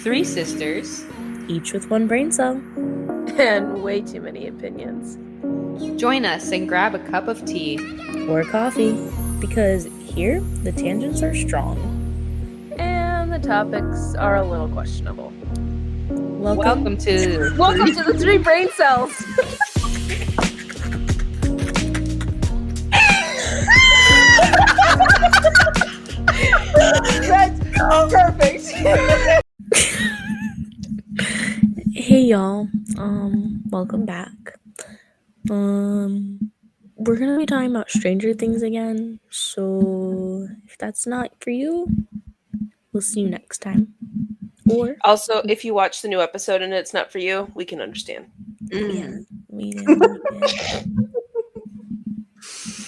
Three sisters, each with one brain cell. And way too many opinions. Join us and grab a cup of tea. Or coffee. Because here, the tangents are strong. And the topics are a little questionable. Welcome to the three brain cells. That's perfect. Hey y'all, welcome back. We're gonna be talking about Stranger Things again, so if that's not for you, we'll see you next time. Or also, if you watch the new episode and it's not for you, we can understand.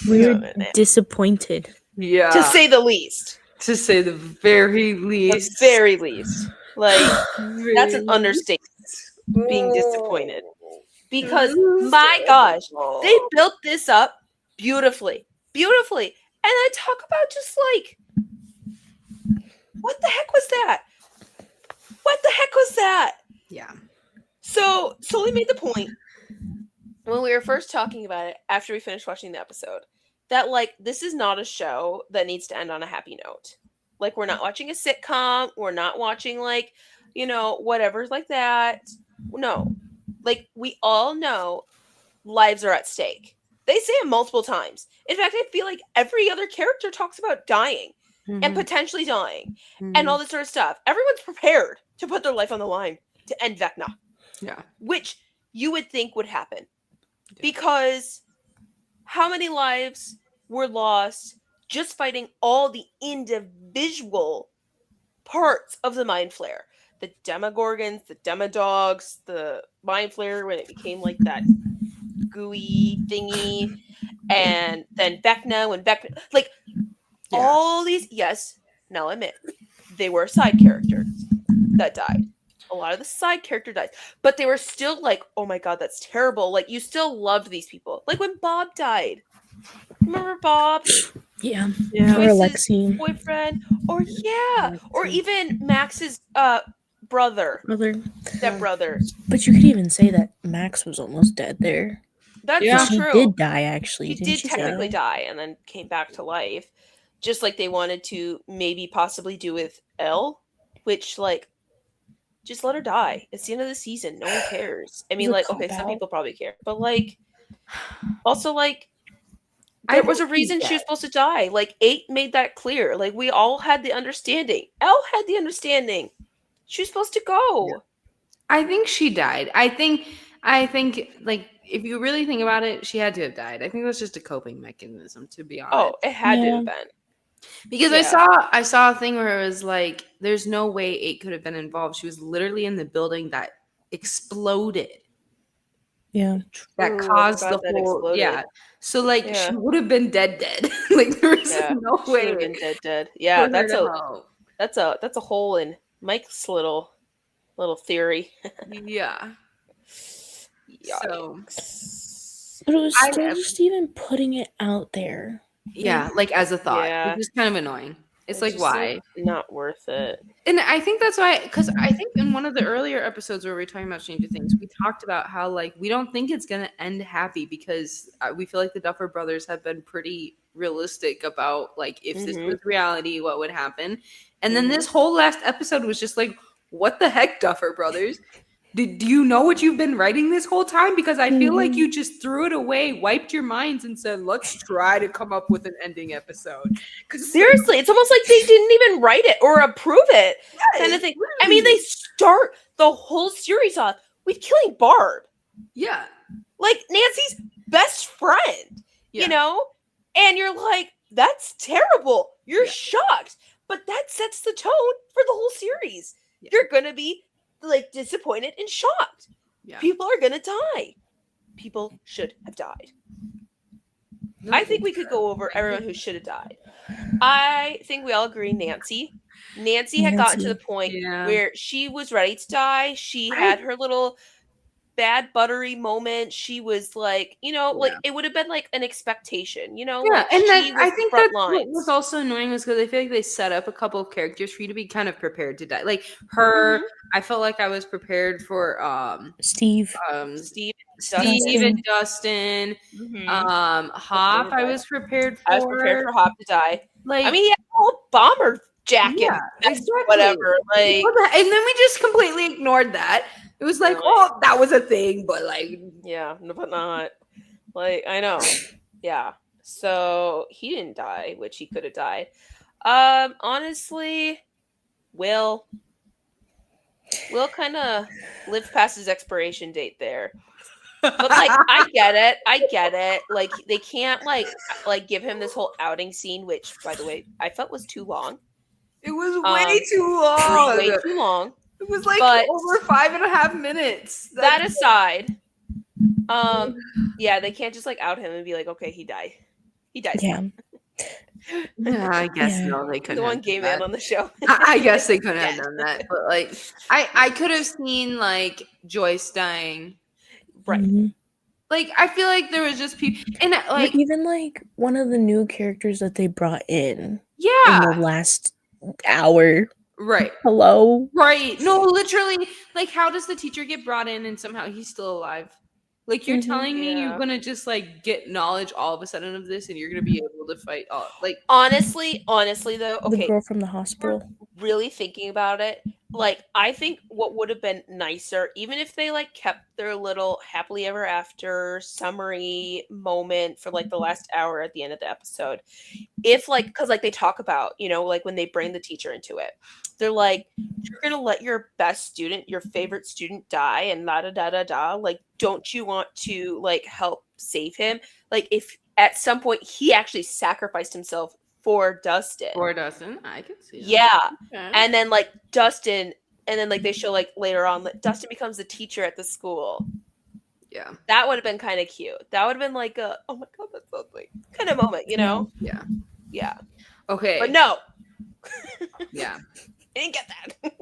We're disappointed. Yeah. To say the least. To say the very least. The very least. Like, that's an understatement. Being disappointed. Because, my gosh, they built this up beautifully. Beautifully. And I talk about just like, what the heck was that? What the heck was that? Yeah. So we made the point when we were first talking about it after we finished watching the episode that, like, this is not a show that needs to end on a happy note. Like, we're not watching a sitcom. We're not watching, like, you know, whatever like that. No. Like, we all know lives are at stake. They say it multiple times. In fact, I feel like every other character talks about dying and potentially dying and all this sort of stuff. Everyone's prepared to put their life on the line to end Vecna. Yeah. Which you would think would happen. Yeah. Because how many lives were lost just fighting all the individual parts of the Mind Flayer? The Demogorgons, the Demodogs, the Mind Flayer when it became like that gooey thingy, and then Vecna when Vecna, like, all these, yes, now admit, they were side characters that died. A lot of the side character died, but they were still like, oh my god, that's terrible. Like, you still loved these people. Like when Bob died. Remember Bob? Yeah. Or Alexi boyfriend, or even Max's brother. Stepbrother. But you could even say that Max was almost dead there. That's true. He did die, actually. He did technically die and then came back to life. Just like they wanted to maybe possibly do with Elle, which, like, just let her die. It's the end of the season. No one cares. I mean, like, okay, some people probably care. But, like, also, like, there was a reason she was supposed to die. Like, 8 made that clear. Like, we all had the understanding. Elle had the understanding. She was supposed to go. Yeah. I think she died. I think, like, if you really think about it, she had to have died. I think that's just a coping mechanism, to be honest. Oh, it had to have been. Because I saw a thing where it was like, there's no way 8 could have been involved. She was literally in the building that exploded. Yeah. That caused the whole exploded. Yeah. So, like, she would have been dead. Like, there was no way. She would have been dead. Yeah, that's a hole in Mike's little theory. Yeah. So, but it was still just even putting it out there. Yeah, like as a thought. Yeah. It's just kind of annoying. It's like, why? Not worth it. And I think that's why, because I think in one of the earlier episodes where we were talking about Stranger Things, we talked about how, like, we don't think it's going to end happy because we feel like the Duffer Brothers have been pretty realistic about, like, if this was reality, what would happen. And then this whole last episode was just like, what the heck, Duffer Brothers? Do you know what you've been writing this whole time? Because I feel like you just threw it away, wiped your minds, and said, let's try to come up with an ending episode. Seriously, it's almost like they didn't even write it or approve it. Kind of thing. Really. I mean, they start the whole series off with killing Barb. Yeah. Like, Nancy's best friend, you know? And you're like, that's terrible. You're shocked. But that sets the tone for the whole series. Yeah. You're going to be, like, disappointed and shocked. Yeah. People are gonna die. People should have died. I think we could go over everyone who should have died. I think we all agree Nancy had gotten to the point where she was ready to die. She had her little bad buttery moment. She was like, like Yeah. it would have been like an expectation, Yeah, like and she I was think front that's what was lines. also annoying was because I feel like they set up a couple of characters for you to be kind of prepared to die. Like her, I felt like I was prepared for Steve. Steve, Steve Dustin. and Dustin. Mhm. Hop, I was prepared for. I was prepared for Hop to die. Like, I mean, he had a whole bomber jacket, yeah, vest, exactly. whatever. Like, And then we just completely ignored that. It was like, Really? oh, that was a thing, but like, yeah, no, but not. Like, I know. Yeah. So he didn't die, which he could have died. Honestly, Will kind of lived past his expiration date there. But like, I get it. Like, they can't like give him this whole outing scene, which, by the way, I felt was too long. it was Um, way too long. Way too long. It was like But over 5.5 minutes. that aside, yeah, they can't just like out him and be like, okay, he died. He dies. Yeah. Yeah, I guess Yeah. no, they couldn't. The one have gay done man that. on the show. I guess they couldn't have Yeah. done that, but like, I could have seen like Joyce dying. Right. Mhm. Like, I feel like there was just people, and Or like, even like one of the new characters that they brought in yeah, the last hour. right. Hello. Right. No, literally, like, how does the teacher get brought in and somehow he's still alive? Like, you're Mhm. telling me you're Yeah. gonna just like get knowledge all of a sudden of this, and you're gonna be able to fight all like. Honestly though, The okay, girl from the hospital. really thinking about it, like, I think what would have been nicer, even if they like kept their little happily ever after summary moment for like the last hour at the end of the episode, if like, because like they talk about, like when they bring the teacher into it, they're like, you're gonna let your best student, your favorite student die, and da da da da da, like, don't you want to like help save him? Like, if at some point he actually sacrificed himself for Dustin. Or doesn't. I can see that. Yeah. Okay. And then like Dustin, and then like they show like later on that Dustin becomes the teacher at the school. Yeah. That would have been kind of cute. That would have been like a, oh my god, that's so sweet kind of moment, Yeah. Yeah. Okay. But no, Yeah. I didn't get that.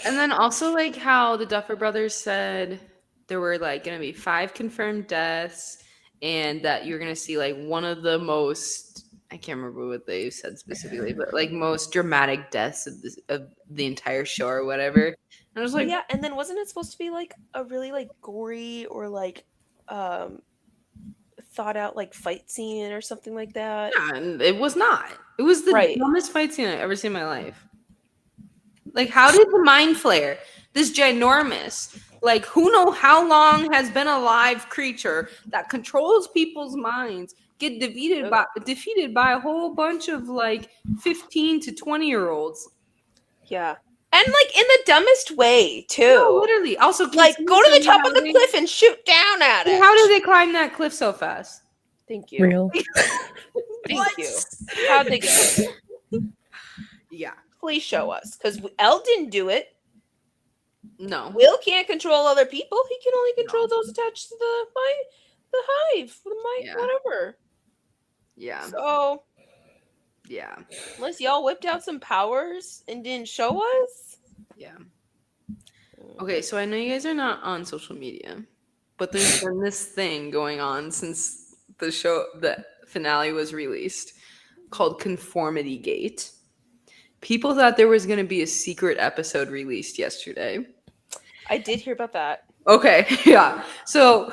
And then also like how the Duffer Brothers said there were like going to be 5 confirmed deaths, and that you're going to see like one of the most, I can't remember what they said specifically, but like most dramatic deaths of the entire show or whatever. And I was like, Yeah, and then wasn't it supposed to be like a really like gory or like thought out like fight scene or something like that? yeah, and it was not. It was the Right. dumbest fight scene I've ever seen in my life. Like, how did the mind flare, this ginormous, like, who know how long has been a live creature that controls people's minds, get defeated by a whole bunch of like 15 to 20-year-olds? Yeah. And like in the dumbest way too. No, literally. Also, like, go to the top of the cliff and shoot down at it. How did they climb that cliff so fast? Thank you. Real. Thank you. How'd they get it? Yeah. Please show us, because Elle didn't do it. No. Will can't control other people. He can only control those attached to the hive, Yeah. whatever. Yeah. So Yeah. unless y'all whipped out some powers and didn't show us. Yeah. Okay, so I know you guys are not on social media, but there's been this thing going on since the finale was released called Conformity Gate. People thought there was going to be a secret episode released yesterday. I did hear about that. Okay, yeah. So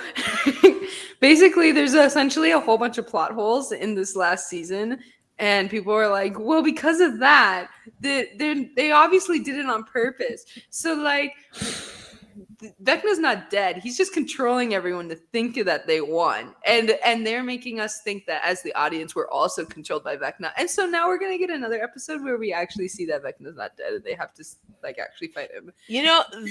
basically, there's essentially a whole bunch of plot holes in this last season, and people are like, well, because of that, they obviously did it on purpose. So, like, Vecna's not dead. He's just controlling everyone to think that they won. And they're making us think that as the audience, we're also controlled by Vecna. And so now we're going to get another episode where we actually see that Vecna's not dead and they have to like actually fight him.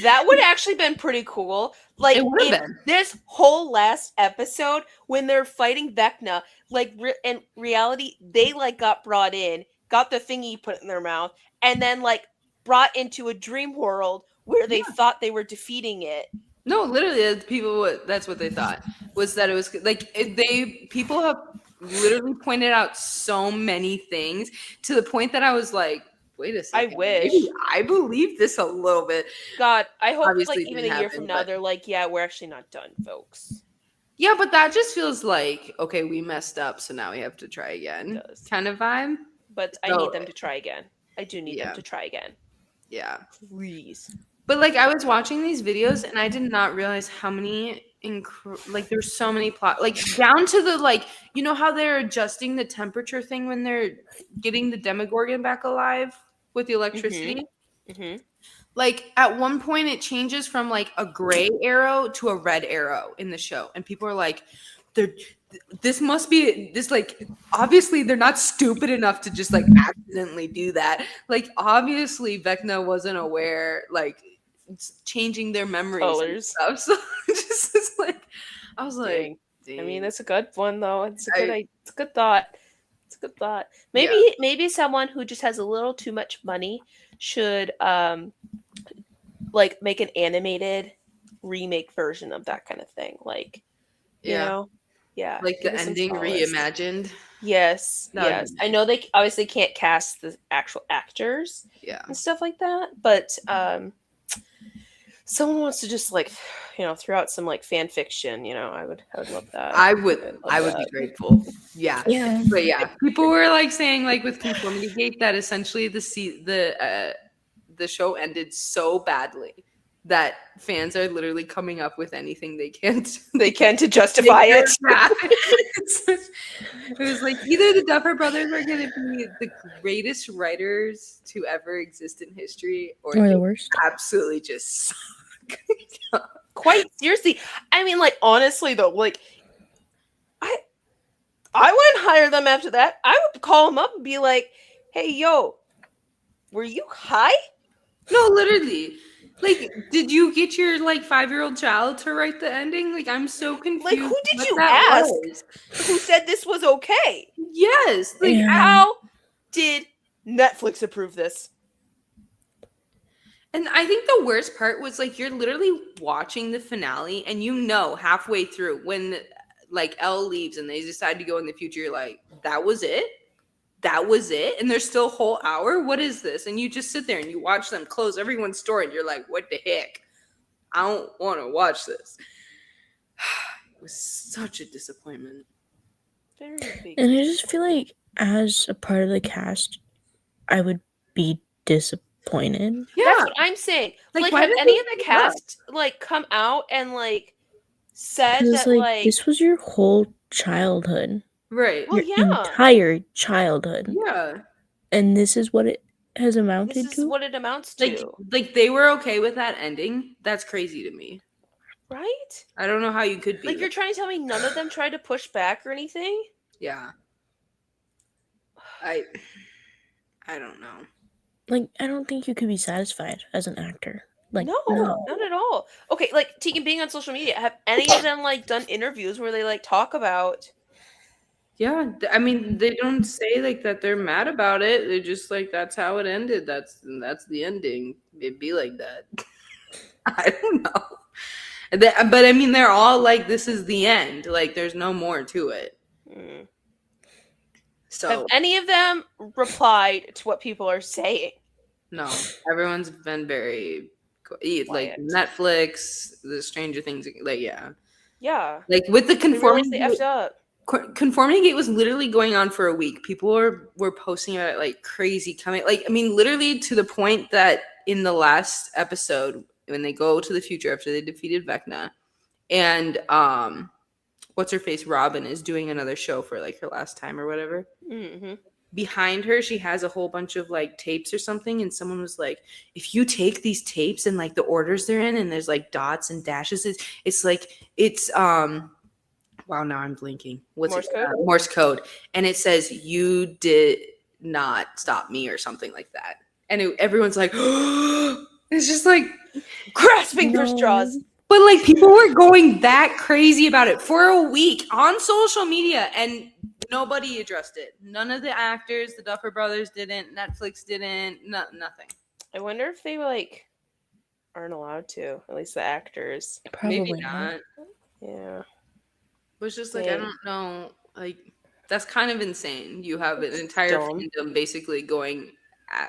That would actually been pretty cool. Like, It would have been. This whole last episode when they're fighting Vecna, like in reality, they like got brought in, got the thingy put in their mouth, and then like brought into a dream world where they thought they were defeating it. No, literally, that's what they thought, was that it was like people have literally pointed out so many things to the point that I was like, wait a second. wish. Maybe I believe this a little bit. God, I hope Obviously like it even didn't a year happen, from now but- they're like, yeah, we're actually not done, folks. Yeah, but that just feels like, okay, we messed up, so now we have to try again. It does. Kind of vibe. But I So- need them to try again. I do need them Yeah. to try again. Yeah. Please. But like I was watching these videos and I did not realize how many like there's so many plot, like down to the, like, you know how they're adjusting the temperature thing when they're getting the Demogorgon back alive with the electricity. Mm-hmm. Like at one point it changes from like a gray arrow to a red arrow in the show, and people are like, this must be this, like, obviously they're not stupid enough to just like accidentally do that. Like obviously Vecna wasn't aware, like it's changing their memories Colors. and stuff. So just it's like I was like, I mean, dang. that's a good one though. It's a good thought. It's a good thought. Maybe someone who just has a little too much money should like make an animated remake version of that kind of thing. Like, you know, yeah, like the give us some ending solace. reimagined. Yes, That would yes. be I know they obviously can't cast the actual actors Yeah. and stuff like that, but someone wants to just like, throw out some like fan fiction, I would love that. I would be grateful. Yeah. Yeah. But yeah, people were like saying, like, with Conformity Gate, that essentially the show ended so badly that fans are literally coming up with anything they can to justify it. It was like either the Duffer Brothers are going to be the greatest writers to ever exist in history, or Or they the worst. absolutely just suck. Quite seriously. I mean, like, honestly though, like, I wouldn't hire them after that. I would call them up and be like, hey, yo, were you high? No, literally. Like, did you get your like 5-year-old child to write the ending? Like, I'm so confused. Like, who did what you that ask? was. Who said this was okay? Yes. Like, Yeah. How did Netflix approve this? and I think the worst part was, like, you're literally watching the finale and halfway through when like Elle leaves and they decide to go in the future, you're like, that was it? That was it? And there's still a whole hour? What is this? And you just sit there and you watch them close everyone's door and you're like, what the heck? I don't want to watch this. It was such a disappointment. Very big. And I just feel like as a part of the cast, I would be disappointed. Yeah. That's what I'm saying. Like, Like, why have did any they of the give up? cast like come out and like said Because that like this was your whole childhood. Right. Well, Your yeah. entire childhood. Yeah. And this is what it has this amounted is to. what it amounts to, Like they were okay with that ending. That's crazy to me. right? I don't know how you could be. Like, you're trying to tell me none of them tried to push back or anything? Yeah. I don't know. Like, I don't think you could be satisfied as an actor. Like, No, not at all. Okay, like, Tegan, being on social media, have any of them like done interviews where they like talk about? Yeah, I mean, they don't say like that they're mad about it. They're just like, that's how it ended. That's the ending. It'd be like that. I don't know. But I mean, they're all like, this is the end. Like, there's no more to it. Hmm. So Have any of them replied to what people are saying? no, everyone's been very like Quiet. Netflix, the Stranger Things, like Yeah. like with the They realized Conformity they effed up. Conformity Gate was literally going on for a week. People were posting about it like crazy, coming, like, I mean, literally to the point that in the last episode when they go to the future after they defeated Vecna, and what's her face, Robin, is doing another show for like her last time or whatever. Mm-hmm. Behind her she has a whole bunch of like tapes or something, and someone was like, if you take these tapes and like the orders they're in and there's like dots and dashes, it's wow, now I'm blinking. What's Morse it? code? Morse code. And it says, you did not stop me or something like that. And everyone's like, it's just like, Grasping for No. straws. but like people were going that crazy about it for a week on social media and nobody addressed it. None of the actors, the Duffer Brothers didn't, Netflix didn't, nothing. I wonder if they like aren't allowed to. At least the actors. Probably Maybe not. not. Yeah. It was just like, I Dang. don't know. Like, that's kind of insane. You have an entire dumb. fandom basically going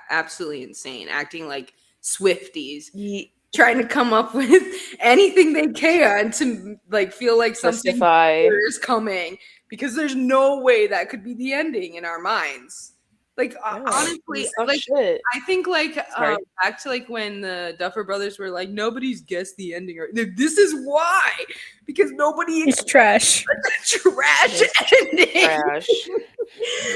absolutely insane, acting like Swifties, Ye- trying to come up with anything they can to like feel like something Justify. better is coming, because there's no way that could be the ending in our minds. Like Yeah, honestly, it's not like shit. I think like Sorry. back to like when the Duffer Brothers were like, nobody's guessed the ending, or this is why, because nobody It's trash. trash ending. Trash.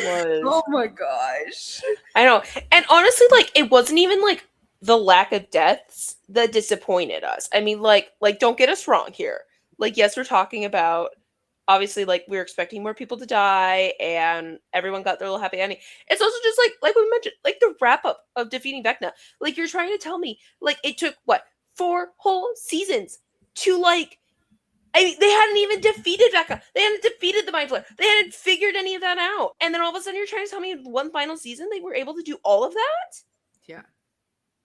Was. Oh my gosh. I know. And honestly, like, it wasn't even like the lack of deaths that disappointed us. I mean, like don't get us wrong here. Like, yes, we're talking about obviously, like, we were expecting more people to die and everyone got their little happy ending. It's also just like we mentioned, like the wrap up of defeating Vecna. Like, you're trying to tell me, like, it took what, 4 whole seasons to like, I mean, they hadn't even defeated Vecna. They hadn't defeated the Mind Flayer. They hadn't figured any of that out. And then all of a sudden, you're trying to tell me in one final season they were able to do all of that? Yeah.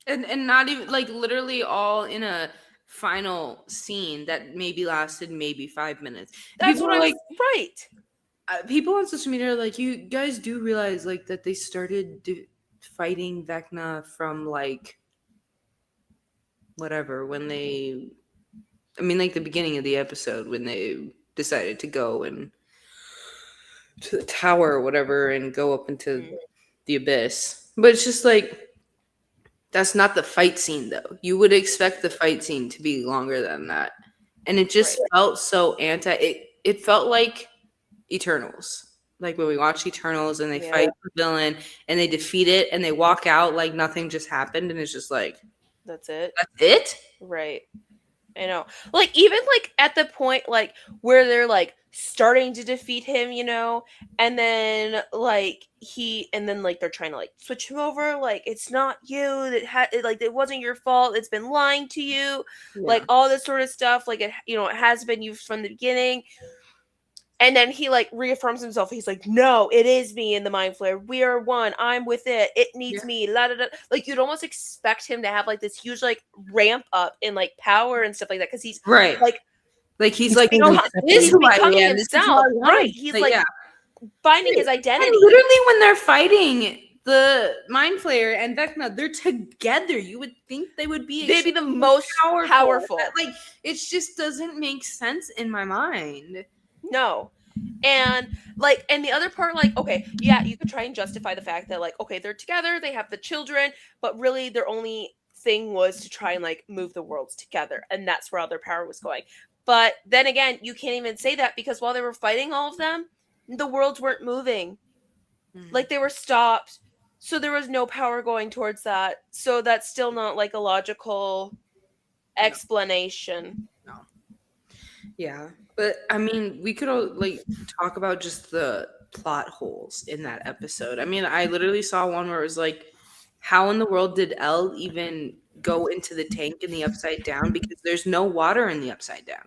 And not even like literally all in a final scene that maybe lasted maybe 5 minutes. That's People what are I like, was right. people on social media are like, you guys do realize like that they started fighting Vecna from like whatever, when they, I mean, like the beginning of the episode when they decided to go and to the tower or whatever and go up into the abyss. But it's just like, that's not the fight scene though. You would expect the fight scene to be longer than that. And it just felt so it felt like Eternals. Like when we watch Eternals and they fight the villain and they defeat it and they walk out like nothing just happened, and it's just like, That's it. that's it? Right. I know. Like, even like at the point like where they're like starting to defeat him, you know, and then like they're trying to like switch him over, like, it's not you that like, it wasn't your fault, it's been lying to you, like all this sort of stuff, like, it, you know, it has been you from the beginning. And then he like reaffirms himself. He's like, no, it is me in the Mind Flayer. We are one. I'm with it. It needs me. La, da, da. Like, you'd almost expect him to have like this huge like ramp up in like power and stuff like that, because he's Right. like he's like, totally this is who I becoming am. This is who I himself. want. Right. He's like finding his identity. And literally when they're fighting the Mind Flayer and Vecna, they're together. You would think they would be They'd be the most powerful. Like, it just doesn't make sense in my mind. No. And like, and the other part, like, okay, yeah, you could try and justify the fact that like, okay, they're together, they have the children, but really their only thing was to try and like move the worlds together, and that's where all their power was going. But then again, you can't even say that, because while they were fighting all of them, the worlds weren't moving. Like, they were stopped, so there was no power going towards that. So that's still not like a logical explanation. No. Yeah, but I mean, we could all like talk about just the plot holes in that episode. I mean, I literally saw one where it was like, how in the world did Elle even go into the tank in the Upside Down, because there's no water in the Upside Down?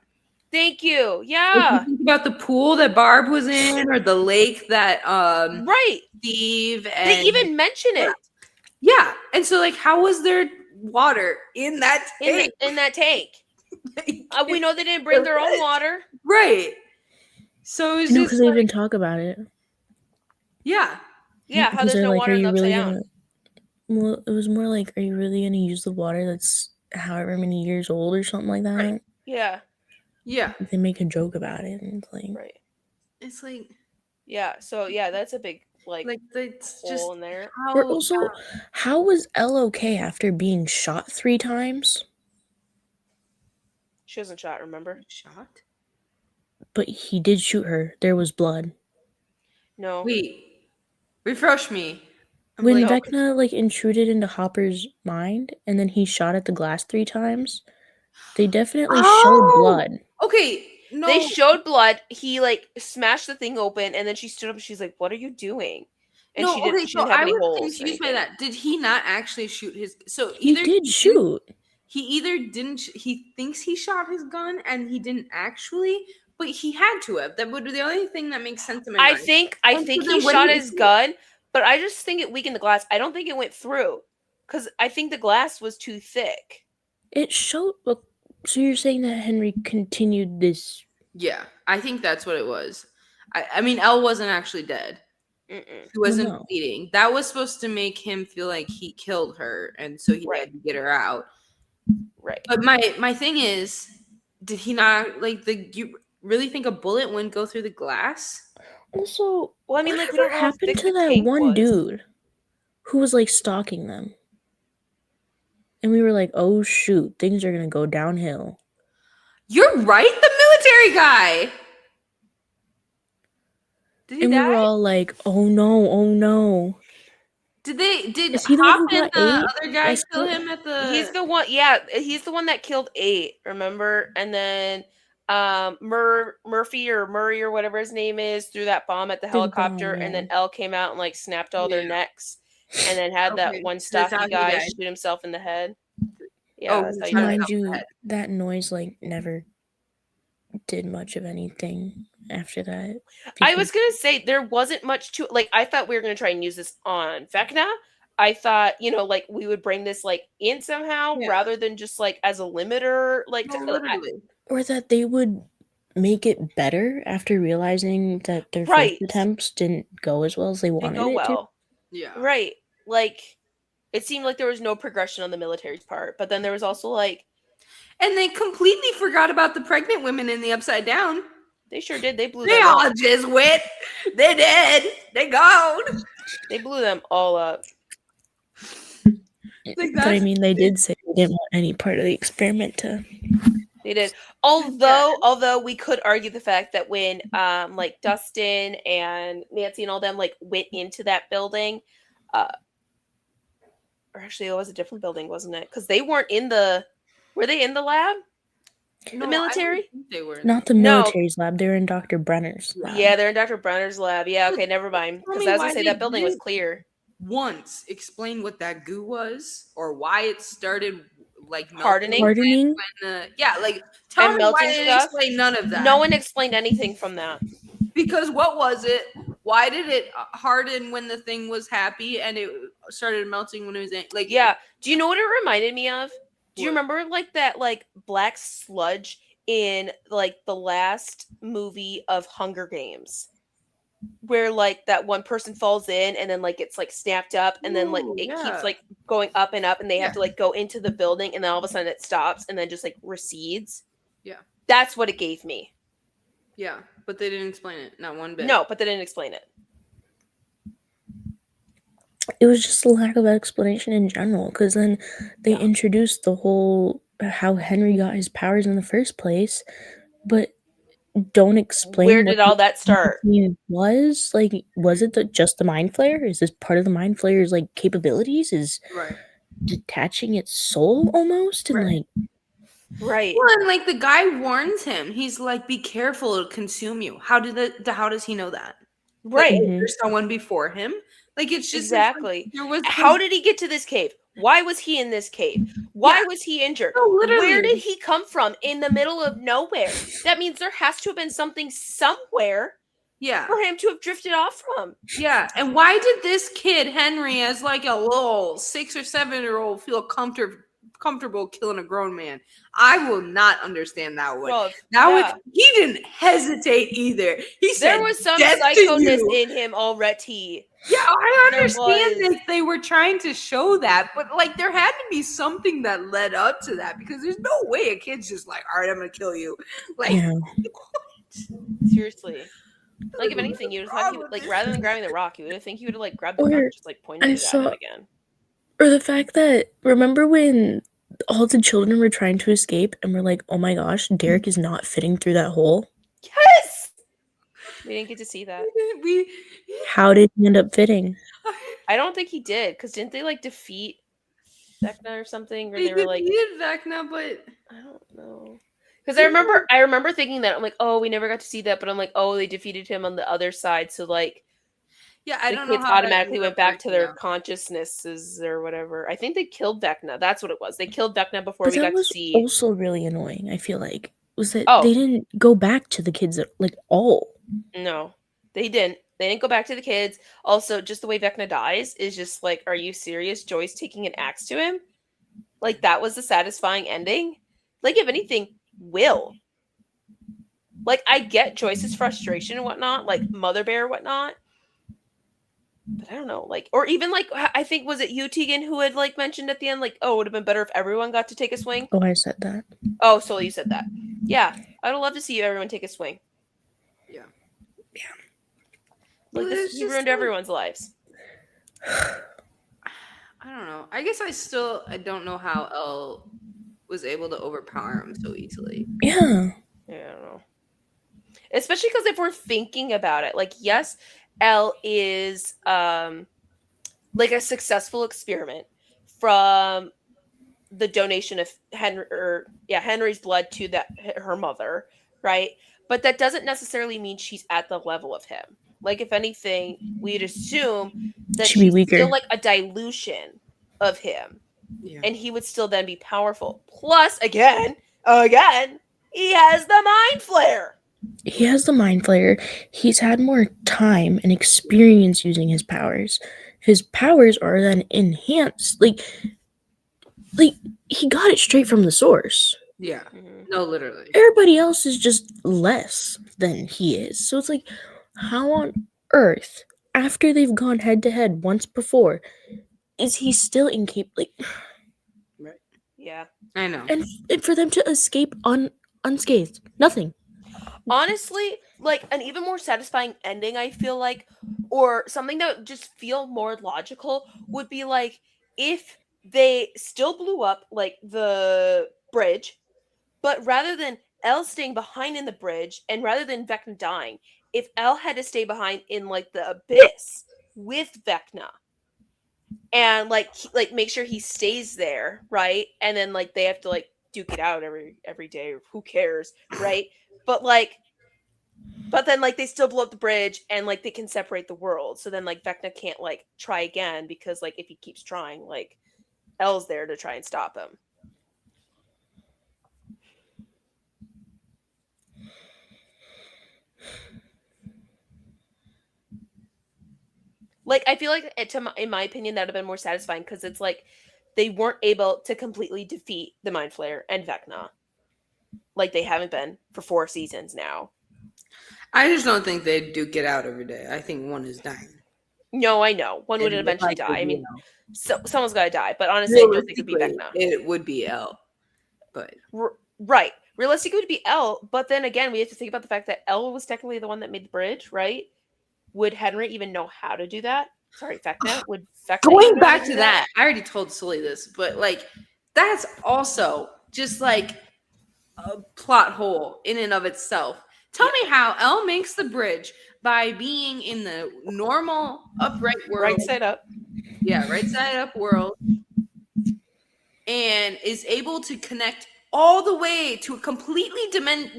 Thank you. Like, Yeah. you think about the pool that Barb was in, or the lake that Right. Steve and They even mention it. Yeah. And so like, how was there water in that tank? In that tank. We know they didn't bring their own water. Right. So it's No, just because they even talk about it. Yeah. Yeah, how there's no water in the Upside Down. Well, it was more like, are you really gonna use the water that's however many years old or something like that? Right. Yeah. Yeah. They make a joke about it, and it's like, Right. It's like, yeah, so yeah, that's a big like it's hole just in there. or also, how was Elle okay after being shot 3 times? She wasn't shot, remember? Shot? But he did shoot her. There was blood. No. Wait. Refresh me. When no. Vecna like intruded into Hopper's mind and then he shot at the glass 3 times, they definitely showed blood. Okay. No. They showed blood. He like smashed the thing open, and then she stood up and she's like, "What are you doing?" And no, she didn't, okay, she so didn't have I any was holes. confused by that. Did he not actually shoot his? So He either did shoot. He either didn't. He thinks he shot his gun, and he didn't actually. But he had to have. That would be the only thing that makes sense in my mind. I think he shot his gun, but I just think it weakened the glass. I don't think it went through, because I think the glass was too thick. It showed. So you're saying that Henry continued this? Yeah, I think that's what it was. I mean, Elle wasn't actually dead. He wasn't no. bleeding. That was supposed to make him feel like he killed her, and so he had to get her out. Right. But my thing is, did he not you really think a bullet wouldn't go through the glass? Also, Well, I mean, like, we whatever don't know how happened thick to the that tank one was. dude who was like stalking them? And we were like, oh shoot, things are gonna go downhill. You're right, the military guy. Did he And we die? were all like, oh no. Did Is he the one Hop who and got the 8? other guy That's kill the- him at the? He's the one. Yeah, he's the one that killed 8. Remember? And then Murphy or Murray or whatever his name is threw that bomb at the Threw the helicopter, bomb, and then yeah. L came out and like snapped all their Yeah. necks, and then had that Okay, one so that's how stocky he guy died. shoot himself in the head. Yeah, Oh, that's how he you shot died. himself Mind in the you, head. that noise like never did much of anything after that. I was gonna say there wasn't much to like. I thought we were gonna try and use this on Vecna. I thought, like we would bring this like in somehow Yeah. rather than just like as a limiter. Like, No, literally. Or that they would make it better after realizing that their Right. first attempts didn't go as well as they didn't wanted go it well. Yeah. Right. Like, it seemed like there was no progression on the military's part, but then there was also like And they completely forgot about the pregnant women in the Upside Down. they sure did. They blew They them all up. just went. They're dead. They gone. They blew them all up. to. Like, But I that's- mean, they did say they didn't want any part of the experiment to. They did. Although we could argue the fact that when like Dustin and Nancy and all them like went into that building, or actually it was a different building, wasn't it? Because they weren't in the were they in the lab? No, I military? wouldn't think they were. Not the No. military's lab, they were in Dr. Brenner's lab. Yeah, they're in Dr. Brenner's lab. Yeah, okay, never mind. Tell Because me I was why gonna say they that building was didn't clear. once explain what that goo was or why it started like melting Hardening? Hardening? yeah, like tell And me why melting they didn't stuff? explain none of that. No one explained anything from that. Because what was it? Why did it harden when the thing was happy and it started melting when it was like? Yeah. Do you know what it reminded me of? Do you What? remember like that like black sludge in like the last movie of Hunger Games? Where like that one person falls in and then like it's like snapped up and then like Ooh, it yeah. keeps like going up and up and they have Yeah. to like go into the building and then all of a sudden it stops and then just like recedes. Yeah. That's what it gave me. Yeah, but they didn't explain it, not one bit. No, but they didn't explain it. It was just a lack of explanation in general, because then they Yeah. introduced the whole how Henry got his powers in the first place, but don't explain Where what did all that start? was. Like, was it just the mind flayer? Is this part of the mind flayer's like capabilities? Is Right. detaching its soul almost? And Right. like, Right. Well, and like the guy warns him. He's like, "Be careful; it'll consume you." How does he know that? Right. Like, Mhm. there's someone before him. Like it's just Exactly. There was How did he get to this cave? Why was he in this cave? Why Yeah. was he injured? No, literally. Where did he come from in the middle of nowhere? That means there has to have been something somewhere yeah. for him to have drifted off from. Yeah, and why did this kid Henry, as like a little 6 or 7-year-old, feel comfortable killing a grown man? I will not understand that one. Well, Now yeah. he didn't hesitate either. He said, There was some "Death to psychoness you." in him already. Yeah, I There understand was. that they were trying to show that, but like there had to be something that led up to that because there's no way a kid's just like, "All right, I'm gonna kill you." Like, yeah. Seriously. Like, if anything, you would have thought he would, like, rather than grabbing the rock, you would have think he would have, like, grabbed the gun Or and just, like, pointed I it at saw- him again. Or the fact that, remember when all the children were trying to escape and we're like, oh my gosh, Derek is not fitting through that hole? Yes! We didn't get to see that. we How did he end up fitting? I don't think he did, because didn't they, like, defeat Vecna or something? Or they they were, like, defeated Vecna, but I don't know. Because I remember thinking that. I'm like, oh, we never got to see that. But I'm like, oh, they defeated him on the other side. So, like, yeah, I the don't know kids how that automatically ended went up back to working their out. consciousnesses or whatever. I think they killed Vecna. That's what it was. They killed Vecna before But we that got to was see. also really annoying, I feel like. Was that Oh. they didn't go back to the kids, like, all. No, they didn't. They didn't go back to the kids. Also, just the way Vecna dies is just like, are you serious? Joyce taking an axe to him? Like, that was the satisfying ending? Like, if anything, Will. Like, I get Joyce's frustration and whatnot, like Mother Bear and whatnot. But I don't know, like, or even like I think was it you, Tegan, who had like mentioned at the end, like, oh, it would have been better if everyone got to take a swing. Oh, I said that. Oh, so you said that. Yeah, I'd love to see everyone take a swing. Yeah. Like Well, this, it's you just ruined like, everyone's lives. I don't know. I guess I don't know how Elle was able to overpower him so easily. Yeah. Yeah, I don't know. Especially because if we're thinking about it, like, yes, Elle is like a successful experiment from the donation of Henry's blood to her mother, right? But that doesn't necessarily mean she's at the level of him. Like, if anything, we'd assume that She'd be she's still weaker. like a dilution of him, Yeah. and he would still then be powerful. Plus, again, he has the mind flare. He has the mind flayer. He's had more time and experience using his powers. His powers are then enhanced. Like he got it straight from the source. Yeah. Mhm. No, literally. Everybody else is just less than he is. So it's like, how on earth, after they've gone head to head once before, is he still incapable? Like, Right. Yeah. I know. and for them to escape unscathed, nothing. Honestly, like an even more satisfying ending, I feel like, or something that would just feel more logical would be like if they still blew up like the bridge, but rather than Elle staying behind in the bridge and rather than Vecna dying, if Elle had to stay behind in like the abyss with Vecna and like make sure he stays there, right? And then like they have to like duke it out every day, or who cares, right? But like but then like they still blow up the bridge and like they can separate the world. So then like Vecna can't like try again because like if he keeps trying, like Elle's there to try and stop him. Like I feel like in my opinion that'd have been more satisfying because it's like they weren't able to completely defeat the Mind Flayer and Vecna. Like they haven't been for 4 seasons now. I just don't think they do get out every day. I think one is dying. No, I know. One would And eventually like, die. I mean, know, so someone's got to die, but honestly, I don't think it would be realistically, Vecna. it would be Elle. But Right. Realistically, it would be Elle, but then again, we have to think about the fact that Elle was technically the one that made the bridge, right? Would Henry even know how to do that? Sorry, Vecna. Would Vecna going even know how back to to do that, I already told Sully this, but like that's also just like a plot hole in and of itself. Tell me how Elle makes the bridge by being in the normal upright world. Right side up. Yeah, right side up world. And is able to connect all the way to a completely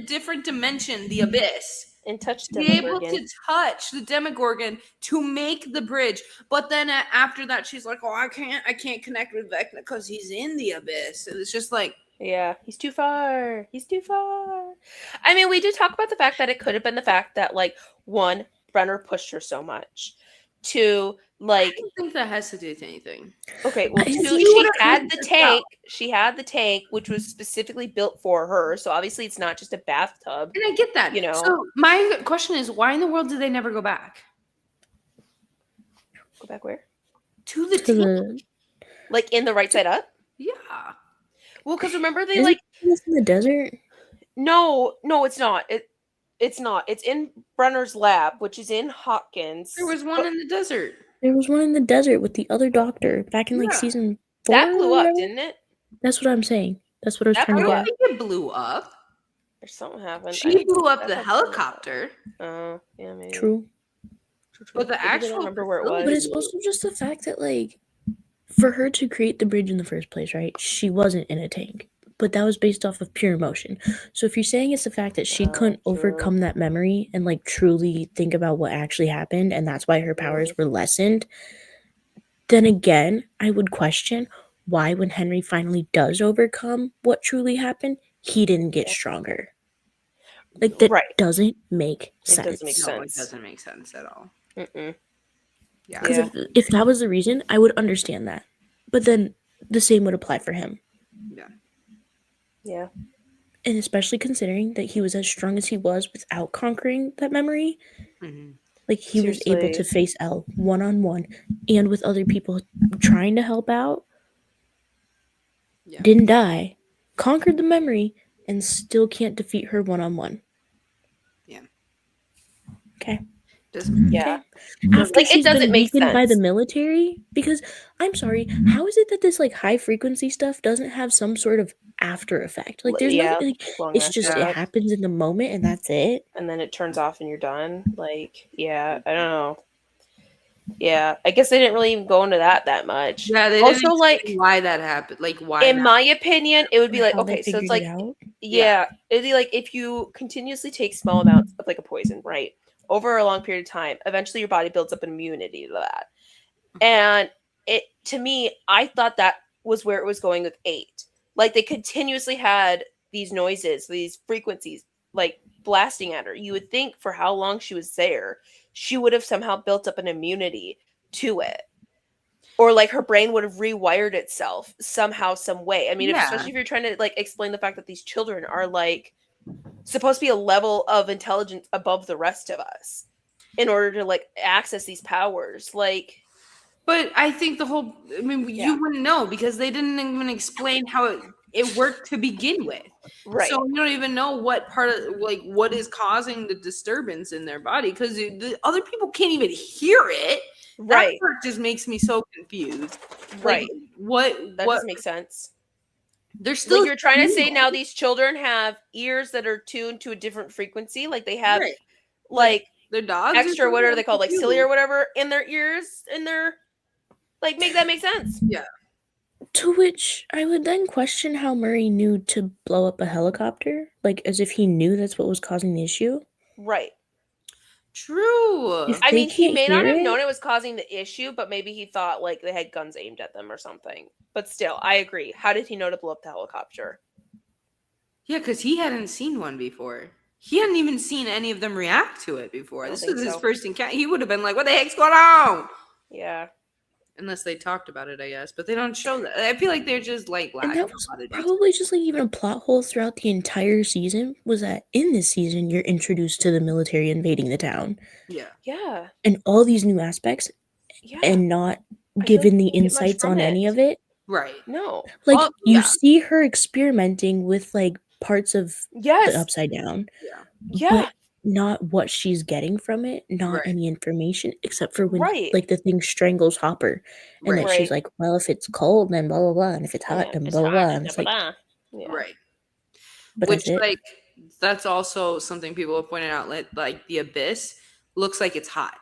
different dimension, the abyss. And touch To be able Demogorgon. to touch the Demogorgon to make the bridge, but then after that, she's like, "Oh, I can't connect with Vecna because he's in the abyss." And it's just like, Yeah, he's too far. He's too far. I mean, we did talk about the fact that it could have been the fact that, like, one, Brenner pushed her so much. Two, I like, don't think that has to do with anything. okay, well, I two, see she what had it the is tank. She had the tank, which was specifically built for her. So obviously, it's not just a bathtub. And I get that. You know. So my question is, why in the world did they never go back Go back where? to the to tank? the. Like in the right side up? Yeah. Well, because remember they Isn't like this in the desert? no, it's not. It's not. It's in Brenner's lab, which is in Hopkins. There was one in the desert. There was one in the desert with the other doctor back in like Yeah. season 4. That blew or up, whatever. didn't it? That's what I'm saying. That's what I was That trying I to blew get don't up. at. think it blew up. Or something happened. She blew up that the had blew up. helicopter. Oh, yeah, maybe. True. But the Maybe they don't actual remember where it facility- was. But it's also just the fact that, like, for her to create the bridge in the first place, right? She wasn't in a tank. But that was based off of pure emotion. So if you're saying it's the fact that she couldn't true. overcome that memory and, like, truly think about what actually happened, and that's why her powers were lessened, then again, I would question why when Henry finally does overcome what truly happened, he didn't get stronger. Like, that Right. doesn't make It sense. doesn't make No, sense. it doesn't make sense at all. Mm-mm. Yeah. Because Yeah. if that was the reason, I would understand that. But then the same would apply for him. Yeah. Yeah. And especially considering that he was as strong as he was without conquering that memory. Mm-hmm. Like, he was able to Seriously. face Elle one-on-one and with other people trying to help out, Yeah. didn't die, conquered the memory, and still can't defeat her one-on-one. Yeah. Okay. Doesn't Yeah. Okay. Like, After it she's doesn't been make weakened by the sense. military, because I'm sorry, how is it that this like high frequency stuff doesn't have some sort of after effect? Like, there's nothing Yeah, like, like long it's after just Yeah. it that. happens in the moment and that's it. And then it turns off and you're done. Like, yeah, I don't know. Yeah, I guess they didn't really even go into that much. Yeah, they didn't Also, explain like, why that happened. Like why in that. my opinion, it would be Or like, how they okay, so it's figured it like, out. yeah, it'd be like if you continuously take small amounts of like a poison, right, over a long period of time, eventually your body builds up an immunity to that. And it, to me, I thought that was where it was going with 8. Like, they continuously had these noises, these frequencies, like blasting at her. You would think for how long she was there, she would have somehow built up an immunity to it. Or like her brain would have rewired itself somehow, some way. I mean, Yeah. especially if you're trying to like explain the fact that these children are like supposed to be a level of intelligence above the rest of us in order to like access these powers. Like, But I think I mean, Yeah. you wouldn't know because they didn't even explain how it worked to begin with. right. So you don't even know what part of like what is causing the disturbance in their body because the other people can't even hear it. That Right. part just makes me so confused. Right. Like what That what doesn't make sense. they're still Like, you're trying to say human. now these children have ears that are tuned to a different frequency. Like, they have Right. like Their dogs extra, what are they called? Like cilia or human. whatever in their ears, in their, like, make that make sense. Yeah. To which I would then question how Murray knew to blow up a helicopter, like as if he knew that's what was causing the issue. Right. True. If I they mean, he can't may not hear have it, known it was causing the issue, but maybe he thought like they had guns aimed at them or something. But still, I agree. How did he know to blow up the helicopter? Yeah, because he hadn't seen one before. He hadn't even seen any of them react to it before. I don't This think was his so. first encounter. He would have been like, "What the heck's going on?" Yeah. Unless they talked about it, I guess. But they don't show that. I feel like they're just like and lacking that a was lot of detail. probably just like even a plot hole throughout the entire season, was that in this season you're introduced to the military invading the town Yeah. Yeah. and all these new aspects Yeah. and not I feel like given we the didn't get much insights from on any of it. Right. No. Like, Oh, you yeah. see her experimenting with like parts of the Yes. upside down, Yeah. Yeah. but not what she's getting from it, not Right. any information except for when Right. like the thing strangles Hopper and Right. that she's Right. like, well, if it's cold then blah blah blah, and if it's hot Yeah, then it's blah blah hot. blah, and it's like, Yeah. Right. but Which that's it. like that's also something people have pointed out. Like the abyss looks like it's hot.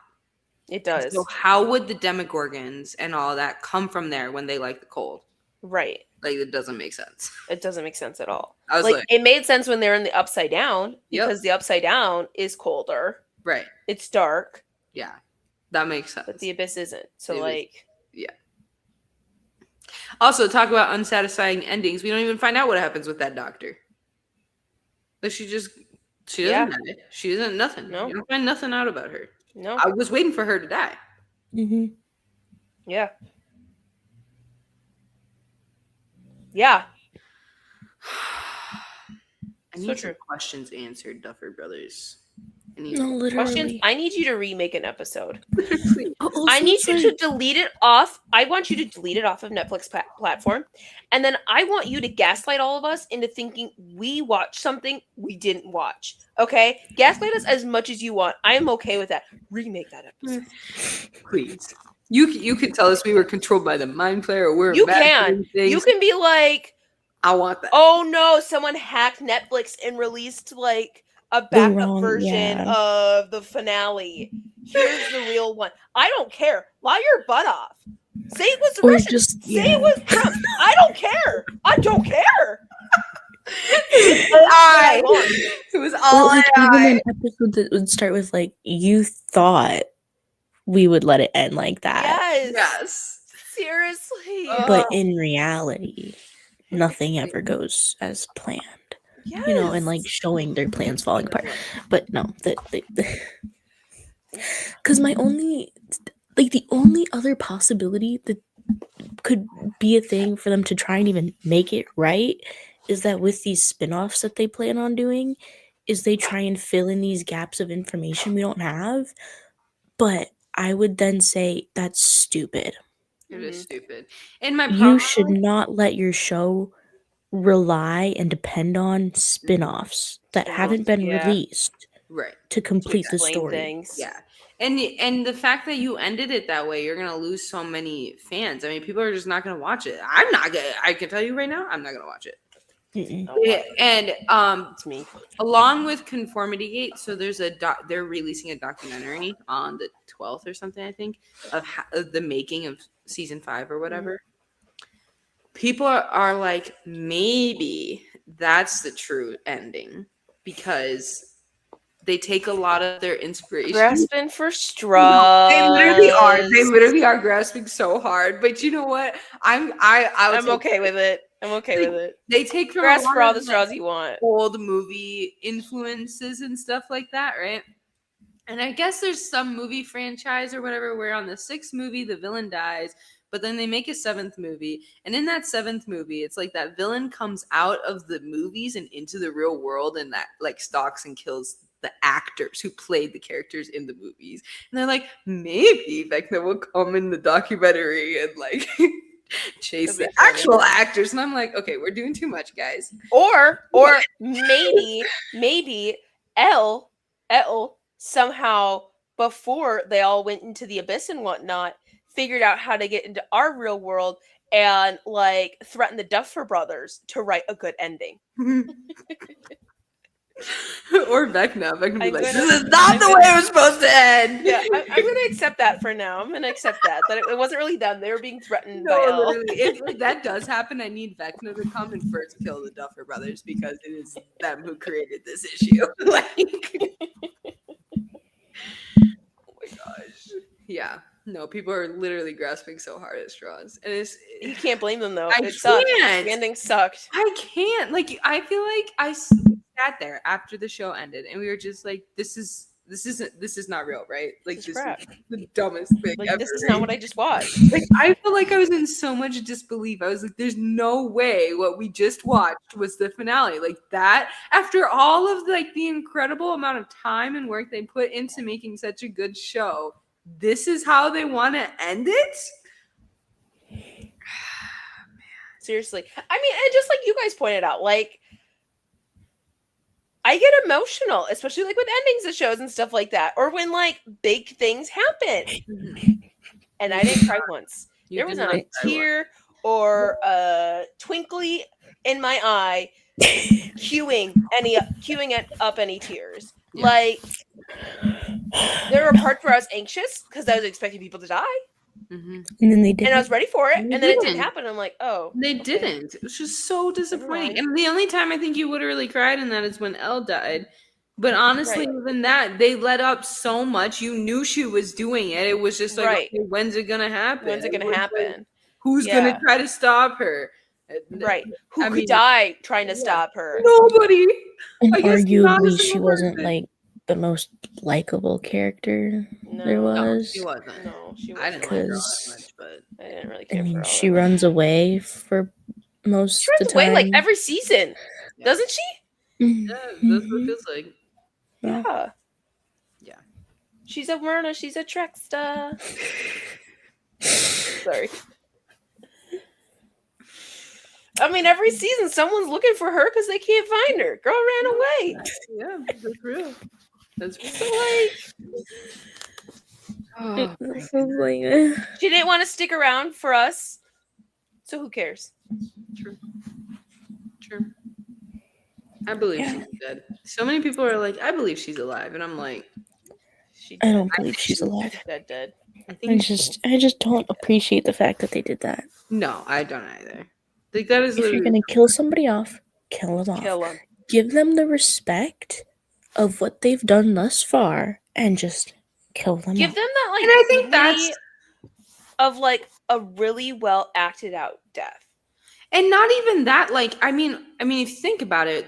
It does. So how would the Demogorgons and all that come from there when they like the cold? Right. Like it doesn't make sense. It doesn't make sense at all. I was Like, like, it made sense when they're in the upside down Yep. because the upside down is colder. right. It's dark, Yeah. That makes sense. but the abyss isn't. So The abyss- like, Also, talk about unsatisfying endings. We don't even find out what happens with that doctor. Like she doesn't Yeah. die. She doesn't nothing. No. You don't find nothing out about her. no. I was waiting for her to die. Mm-hmm. Yeah. Yeah. I So need some true. questions answered, Duffer Brothers. I need No, literally. Questions. I need you to remake an episode. Also, I need it's you like, to delete it off. I want you to delete it off of Netflix platform. And then I want you to gaslight all of us into thinking we watched something we didn't watch. Okay? Gaslight us as much as you want. I am okay with that. Remake that episode. Please. You can tell us we were controlled by the mind player or we're You can. imagining things. You can be like, I want that. oh no, someone hacked Netflix and released like a backup wrong- version yeah. of the finale. Here's the real one. I don't care. Lie your butt off. Say it was Or Russian. just- Say yeah. it was Trump. I don't care. I don't care. It was all or like AI. even an episode that would start with like, you thought we would let it end like that, Yes. Yes. Seriously. but in reality nothing ever goes as planned. Yes. You know, and like showing their plans falling apart. But no, because my only, like the only other possibility that could be a thing for them to try and even make it right is that with these spin-offs that they plan on doing, is they try and fill in these gaps of information we don't have But I would then say that's stupid. It is stupid. And my You problem, should not let your show rely and depend on spin-offs that haven't been Yeah. released right? to complete the Explain story. things. Yeah. And the fact that you ended it that way, you're gonna lose so many fans. I mean, people are just not gonna watch it. I'm not gonna. I can tell you right now, I'm not gonna watch it. Mm-mm. Yeah, and It's me. along with Conformity Gate, so there's they're releasing a documentary on the 12th or something, I think, of the making of season 5 or whatever. People are like, maybe that's the true ending because they take a lot of their inspiration. Grasping for straws. They literally are. They literally are grasping so hard. But you know what? I'm okay with it. I'm okay with it. They take from Grasp a for lot all of the straws you want. old movie influences and stuff like that, right? And I guess there's some movie franchise or whatever where on the 6th movie the villain dies, but then they make a 7th movie, and in that 7th movie, it's like that villain comes out of the movies and into the real world, and that like stalks and kills the actors who played the characters in the movies. And they're like, maybe Vecna will come in the documentary and like chase the actual actors. And I'm like, okay, we're doing too much, guys. Or maybe Elle somehow, before they all went into the abyss and whatnot, figured out how to get into our real world and like threaten the Duffer Brothers to write a good ending. Or Vecna. Vecna be like, gonna- this is not the way it was supposed to end. Yeah, I'm gonna accept that for now. I'm gonna accept that it wasn't really them. They were being threatened by No, Elle. literally. If that does happen, I need Vecna to come and first kill the Duffer Brothers because it is them who created this issue. Like, oh my gosh. Yeah. No, people are literally grasping so hard at straws. And You can't blame them though. I It sucked. can't. The ending sucked. I can't. Like, I feel like I sat there after the show ended and we were just like, this is not real, right? Like, this is the dumbest thing Like, ever. this is not what I just watched. Like, I feel like I was in so much disbelief. I was like, there's no way what we just watched was the finale. Like, that, after all of like the incredible amount of time and work they put into making such a good show, this is how they want to end it? Seriously. I mean, and just like you guys pointed out, like, I get emotional, especially like with endings of shows and stuff like that, or when like big things happen. And I didn't cry once. There was not a tear or a twinkly in my eye queuing up any tears. Yeah. Like, there were parts where I was anxious because I was expecting people to die. And then they did. And I was ready for it, and then it didn't happen. I'm like, oh. They didn't. It was just so disappointing. mind. And the only time I think you would have really cried in that is when Elle died. But honestly, Right. even that, they let up so much. You knew she was doing it. It was just like, Right. okay, when's it gonna happen? When's it was gonna like, happen? who's Yeah. gonna try to stop her? Right. Who I could mean, die trying to stop her? Nobody. And I guess not a arguably, she single wasn't person. like the most likable character there No. No, was. she wasn't. No, she I wasn't. didn't like her all that Because much, but I didn't really I care for mean, all she of it. runs away for most She of runs the away time. like every season, Yeah. doesn't she? yeah, that's what it feels like. Yeah. Yeah. Yeah. She's a Myrna. She's a Trexta. Sorry. I mean, every season someone's looking for her because they can't find her. Girl ran away. Yeah, that's real. That's real. So like, Oh, she didn't want to stick around for us. So who cares? true. True. I believe Yeah. she's dead. So many people are like, I believe she's alive, and I'm like, I don't believe she's alive. Dead. I I think just don't appreciate the fact that they did that. no, I don't either. Like that is If you're literally gonna kill somebody off, kill them off. Kill them. Give them the respect of what they've done thus far, and just kill them Give off. them that like And I think dignity that's- of like a really well acted out death. and not even that. Like, I mean, if you think about it,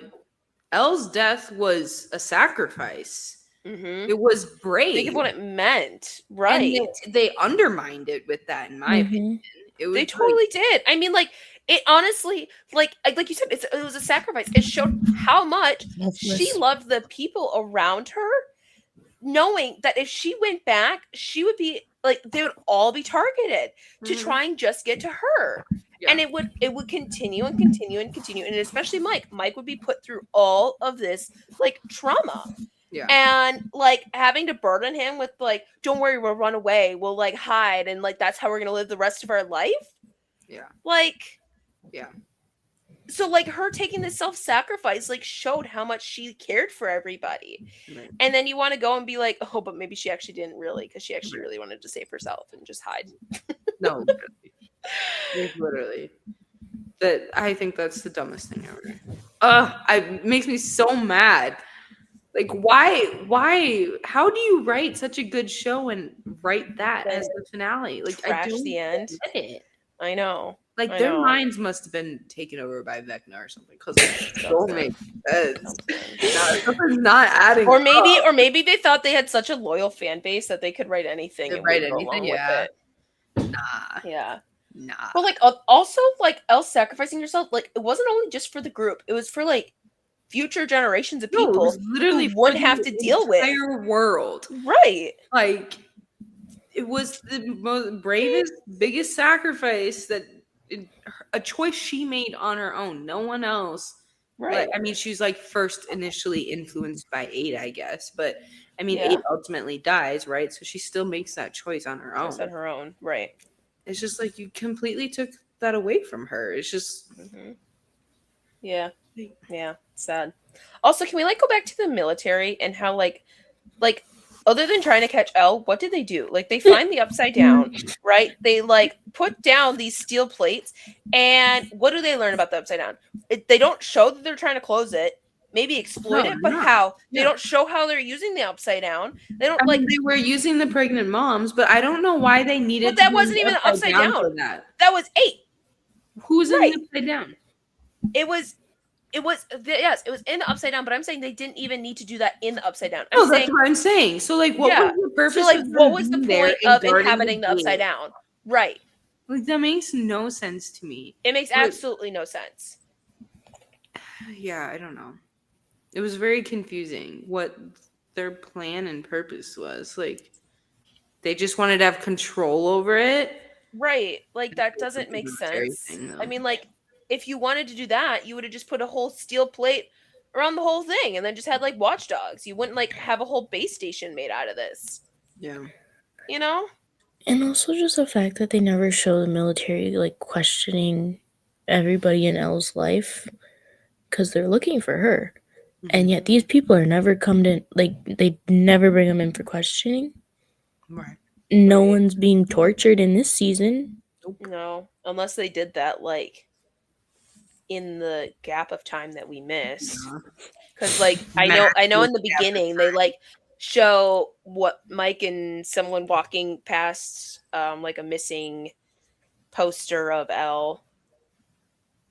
Elle's death was a sacrifice. Mm-hmm. It was brave. Think of what it meant, right? And they undermined it with that, in my opinion. It was They like- totally did. I mean, like, it honestly, like you said, it was a sacrifice. It showed how much she loved the people around her knowing that if she went back, she would be like, they would all be targeted to Mhm. try and just get to her. Yeah. And it would continue and continue and continue. And especially Mike. Mike would be put through all of this like trauma. Yeah. And like having to burden him with like, don't worry, we'll run away, we'll like hide, and like that's how we're gonna live the rest of our life. Yeah. Like, Yeah. so like her taking this self-sacrifice like showed how much she cared for everybody. Right. And then you want to go and be like, oh, but maybe she actually didn't really, because she actually Right. really wanted to save herself and just hide. No, literally. That I think that's the dumbest thing ever. It makes me so mad. Like, why? How do you write such a good show and write that Then as the finale? Like, I trash don't the end. get it. I know. Like, I their know. minds must have been taken over by Vecna or something, because it don't make sense. Something's not adding. Or up. maybe they thought they had such a loyal fan base that they could write anything. They and write we'd go anything, along yeah. with it. Nah, Yeah. nah. But like also like Elle sacrificing herself, like it wasn't only just for the group, it was for like future generations of No, it people was literally who wouldn't for have the to deal with. entire world. Right. Like, it was the most bravest, biggest sacrifice that a choice she made on her own. No one else. Right. Like, I mean, she's like first initially influenced by 8, I guess, but I mean, Yeah. 8 ultimately dies, right? So she still makes that choice on her own. Just on her own, right? It's just like you completely took that away from her. It's just, Yeah, yeah, sad. Also, can we like go back to the military and how like other than trying to catch Elle, what did they do? Like they find the upside down, right? They like put down these steel plates, and what do they learn about the upside down? They don't show that they're trying to close it. Maybe exploit No, it, but no. how? They Yeah. don't show how they're using the upside down. They don't I like. mean, they were using the pregnant moms, but I don't know why they needed. But that to do wasn't the even upside down. for that. That was 8. Who's Right. in the upside down? It was yes, it was in the upside down, but I'm saying they didn't even need to do that in the upside down. No, that's what I'm saying. So, like, what Yeah. was the purpose? So like of what them was the being there point and of guarding inhabiting the upside gate? down? Right. Like, that makes no sense to me. It makes But- absolutely no sense. Yeah, I don't know. It was very confusing what their plan and purpose was. Like, they just wanted to have control over it. Right. Like that It's doesn't a make military sense. thing, though. I mean, like if you wanted to do that, you would have just put a whole steel plate around the whole thing and then just had like watchdogs. You wouldn't like have a whole base station made out of this. Yeah. You know? And also just the fact that they never show the military like questioning everybody in Elle's life because they're looking for her. And yet these people are never come to, like, they never bring them in for questioning. Right. No one's being tortured in this season. No, unless they did that like in the gap of time that we missed. Because like I know in the beginning they like show what Mike and someone walking past like a missing poster of Elle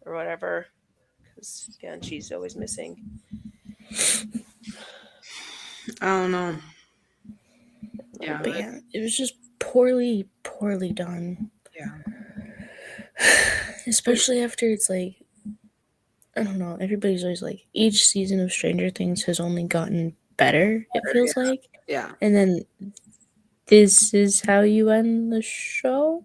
or whatever. Because again, she's always missing. I don't know. Yeah, but yeah, it was just poorly done. Yeah. Especially after it's like, I don't know, everybody's always like, each season of Stranger Things has only gotten better, it feels like. Yeah. And then this is how you end the show?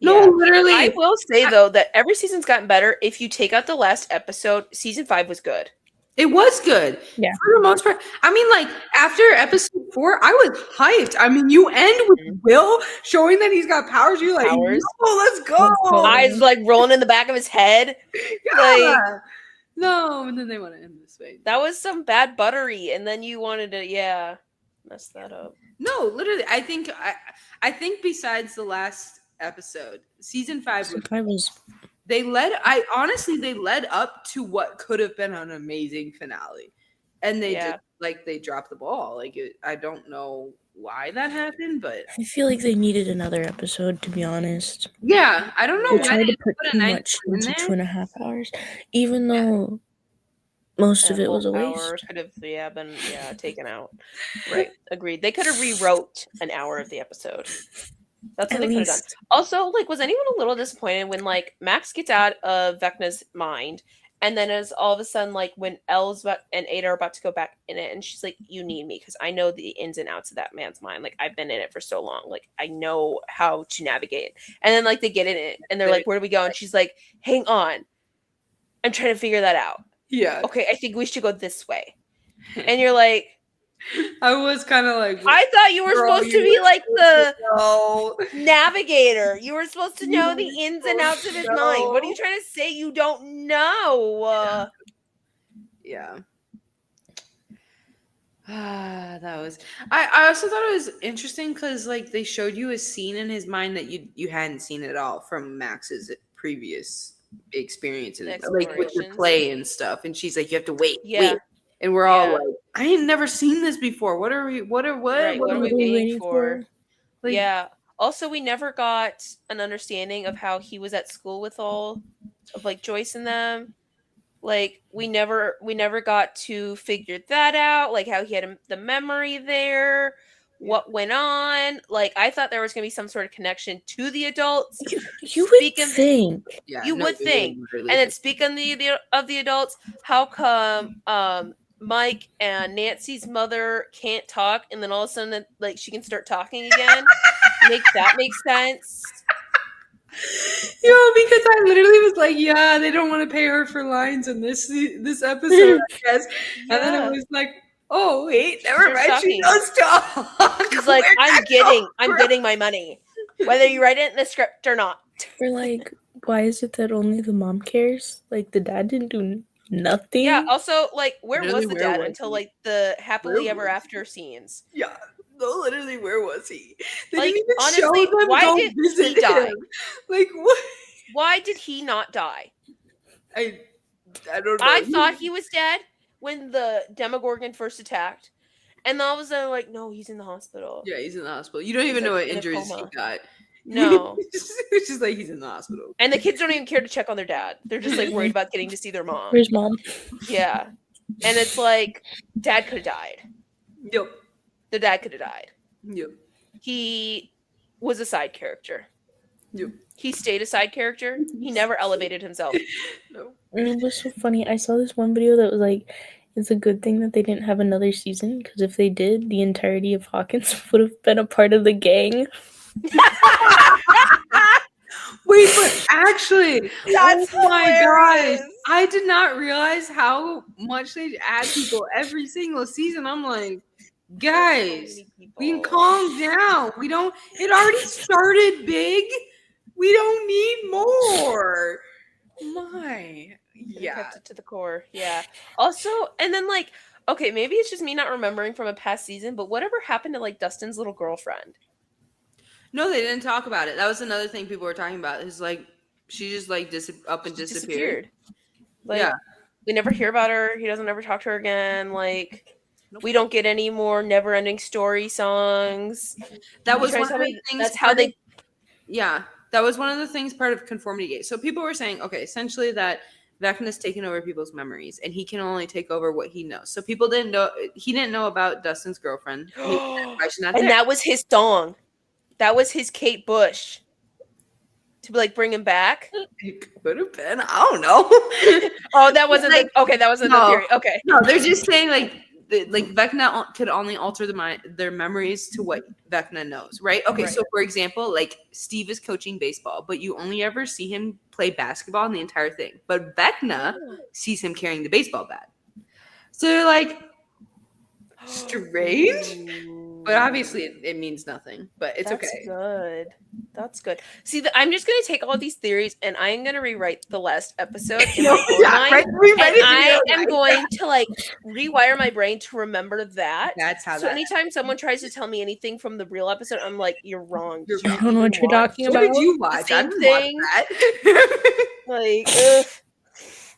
No, Yeah. literally. I will say though that every season's gotten better. If you take out the last episode, season 5 was good. It was good. Yeah. For the most part. I mean, like, after episode 4, I was hyped. I mean, you end with Will showing that he's got powers. You're like, Powers. no, let's go. Eyes like rolling in the back of his head. Yeah. Like, no, and then they want to end this way. that was some bad buttery, and then you wanted to, mess that up. No, literally, I think besides the last episode, season 5 was they led up to what could have been an amazing finale, and they just they dropped the ball. Like, I don't know why that happened, but I feel like they needed another episode, to be honest. Yeah, I don't know They tried to put too much into 2.5 hours, even though most of it was a waste. Could have been taken out. Right, agreed. They could have rewrote an hour of the episode. That's what they could have done. Also, like, was anyone a little disappointed when like Max gets out of Vecna's mind And then as all of a sudden, like when Elle's and Ada are about to go back in it, and she's like, "You need me because I know the ins and outs of that man's mind. Like I've been in it for so long. Like I know how to navigate." And then like they get in it, and they're like, "Where do we go?" And she's like, "Hang on, I'm trying to figure that out. Yeah. Okay, I think we should go this way." And you're like, I was kind of like, I thought you were supposed to be like the navigator. You were supposed to know the ins and outs of his mind. What are you trying to say? You don't know. Yeah. That was. I also thought it was interesting because like they showed you a scene in his mind that you hadn't seen at all from Max's previous experiences, like with the play and stuff. And she's like, "You have to wait, wait." And we're all like, "I ain't never seen this before. What are we? What are we waiting for?" Like, yeah. Also, we never got an understanding of how he was at school with all of like Joyce and them. Like we never got to figure that out. Like how he had the memory there. What went on? Like I thought there was gonna be some sort of connection to the adults. You would think. You would think. And then speaking of the adults, how come Mike and Nancy's mother can't talk, and then all of a sudden, like she can start talking again? Make sense? Because I literally was like, yeah, they don't want to pay her for lines in this episode, I guess. And then it was like, oh wait, never mind. She does talk. She's like, I'm getting my money, whether you write it in the script or not. Or like, why is it that only the mom cares? Like the dad didn't do nothing. Yeah. Also, like, where was the dad until like the happily ever after scenes? Yeah. No, literally, where was he? They like, didn't even honestly, show them why did he die? Like, what? Why did he not die? I don't know. I thought he was dead when the Demogorgon first attacked, and all of a sudden, like, no, he's in the hospital. Yeah, he's in the hospital. You don't even know what injuries he got. No. It's just like he's in the hospital. And the kids don't even care to check on their dad. They're just like worried about getting to see their mom. Where's mom? Yeah. And it's like, dad could have died. Yep. The dad could have died. Yep. He was a side character. Yep. He stayed a side character. He never elevated himself. No. And it was so funny. I saw this one video that was like, it's a good thing that they didn't have another season, because if they did, the entirety of Hawkins would have been a part of the gang. Wait, but actually, that's oh my gosh, I did not realize how much they add people every single season. I'm like, guys, we can calm down. We don't. It already started big. We don't need more. Yeah, kept it to the core. Yeah. Also, and then like, okay, maybe it's just me not remembering from a past season, but whatever happened to like Dustin's little girlfriend? No, they didn't talk about it. That was another thing people were talking about. Is like she just like disappeared. Like, yeah, we never hear about her. He doesn't ever talk to her again. Like, we don't get any more never-ending story songs. That was one of the things. That's how they. Yeah, that was one of the things part of Conformity Gate. So people were saying, okay, essentially that Vecna's taken over people's memories, and he can only take over what he knows. So people didn't know. He didn't know about Dustin's girlfriend, and that was his song. That was his Kate Bush to like bring him back. It could have been. I don't know. Oh, that wasn't like, okay. That wasn't the theory. Okay. No, they're just saying like Vecna could only alter their memories to what Vecna knows, right? Okay, so for example, like Steve is coaching baseball, but you only ever see him play basketball in the entire thing. But Vecna sees him carrying the baseball bat. So they're like, strange. But obviously, it means nothing. But it's okay. That's good. See, I'm just going to take all these theories and I'm going to rewrite the last episode in my mind. I am going to like rewire my brain to remember that. That's how. So anytime someone tries to tell me anything from the real episode, I'm like, you're wrong. I don't know what you're talking about. What did you watch? I didn't watch that. Like,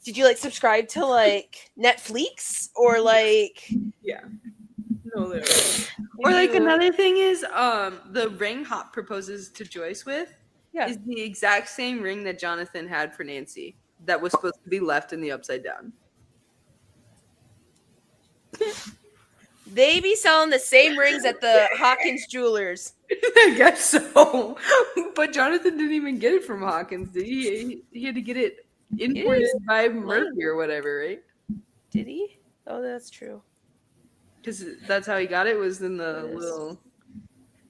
did you like subscribe to like Netflix or like? Yeah. No, literally. Or like another thing is the ring Hop proposes to Joyce with is the exact same ring that Jonathan had for Nancy that was supposed to be left in the upside down. They be selling the same rings at the Hawkins Jewelers. I guess so. But Jonathan didn't even get it from Hawkins, did he? He had to get it imported by lame. Murphy or whatever, right? Did he? Oh, that's true. Because that's how he got it, was in the It is. little.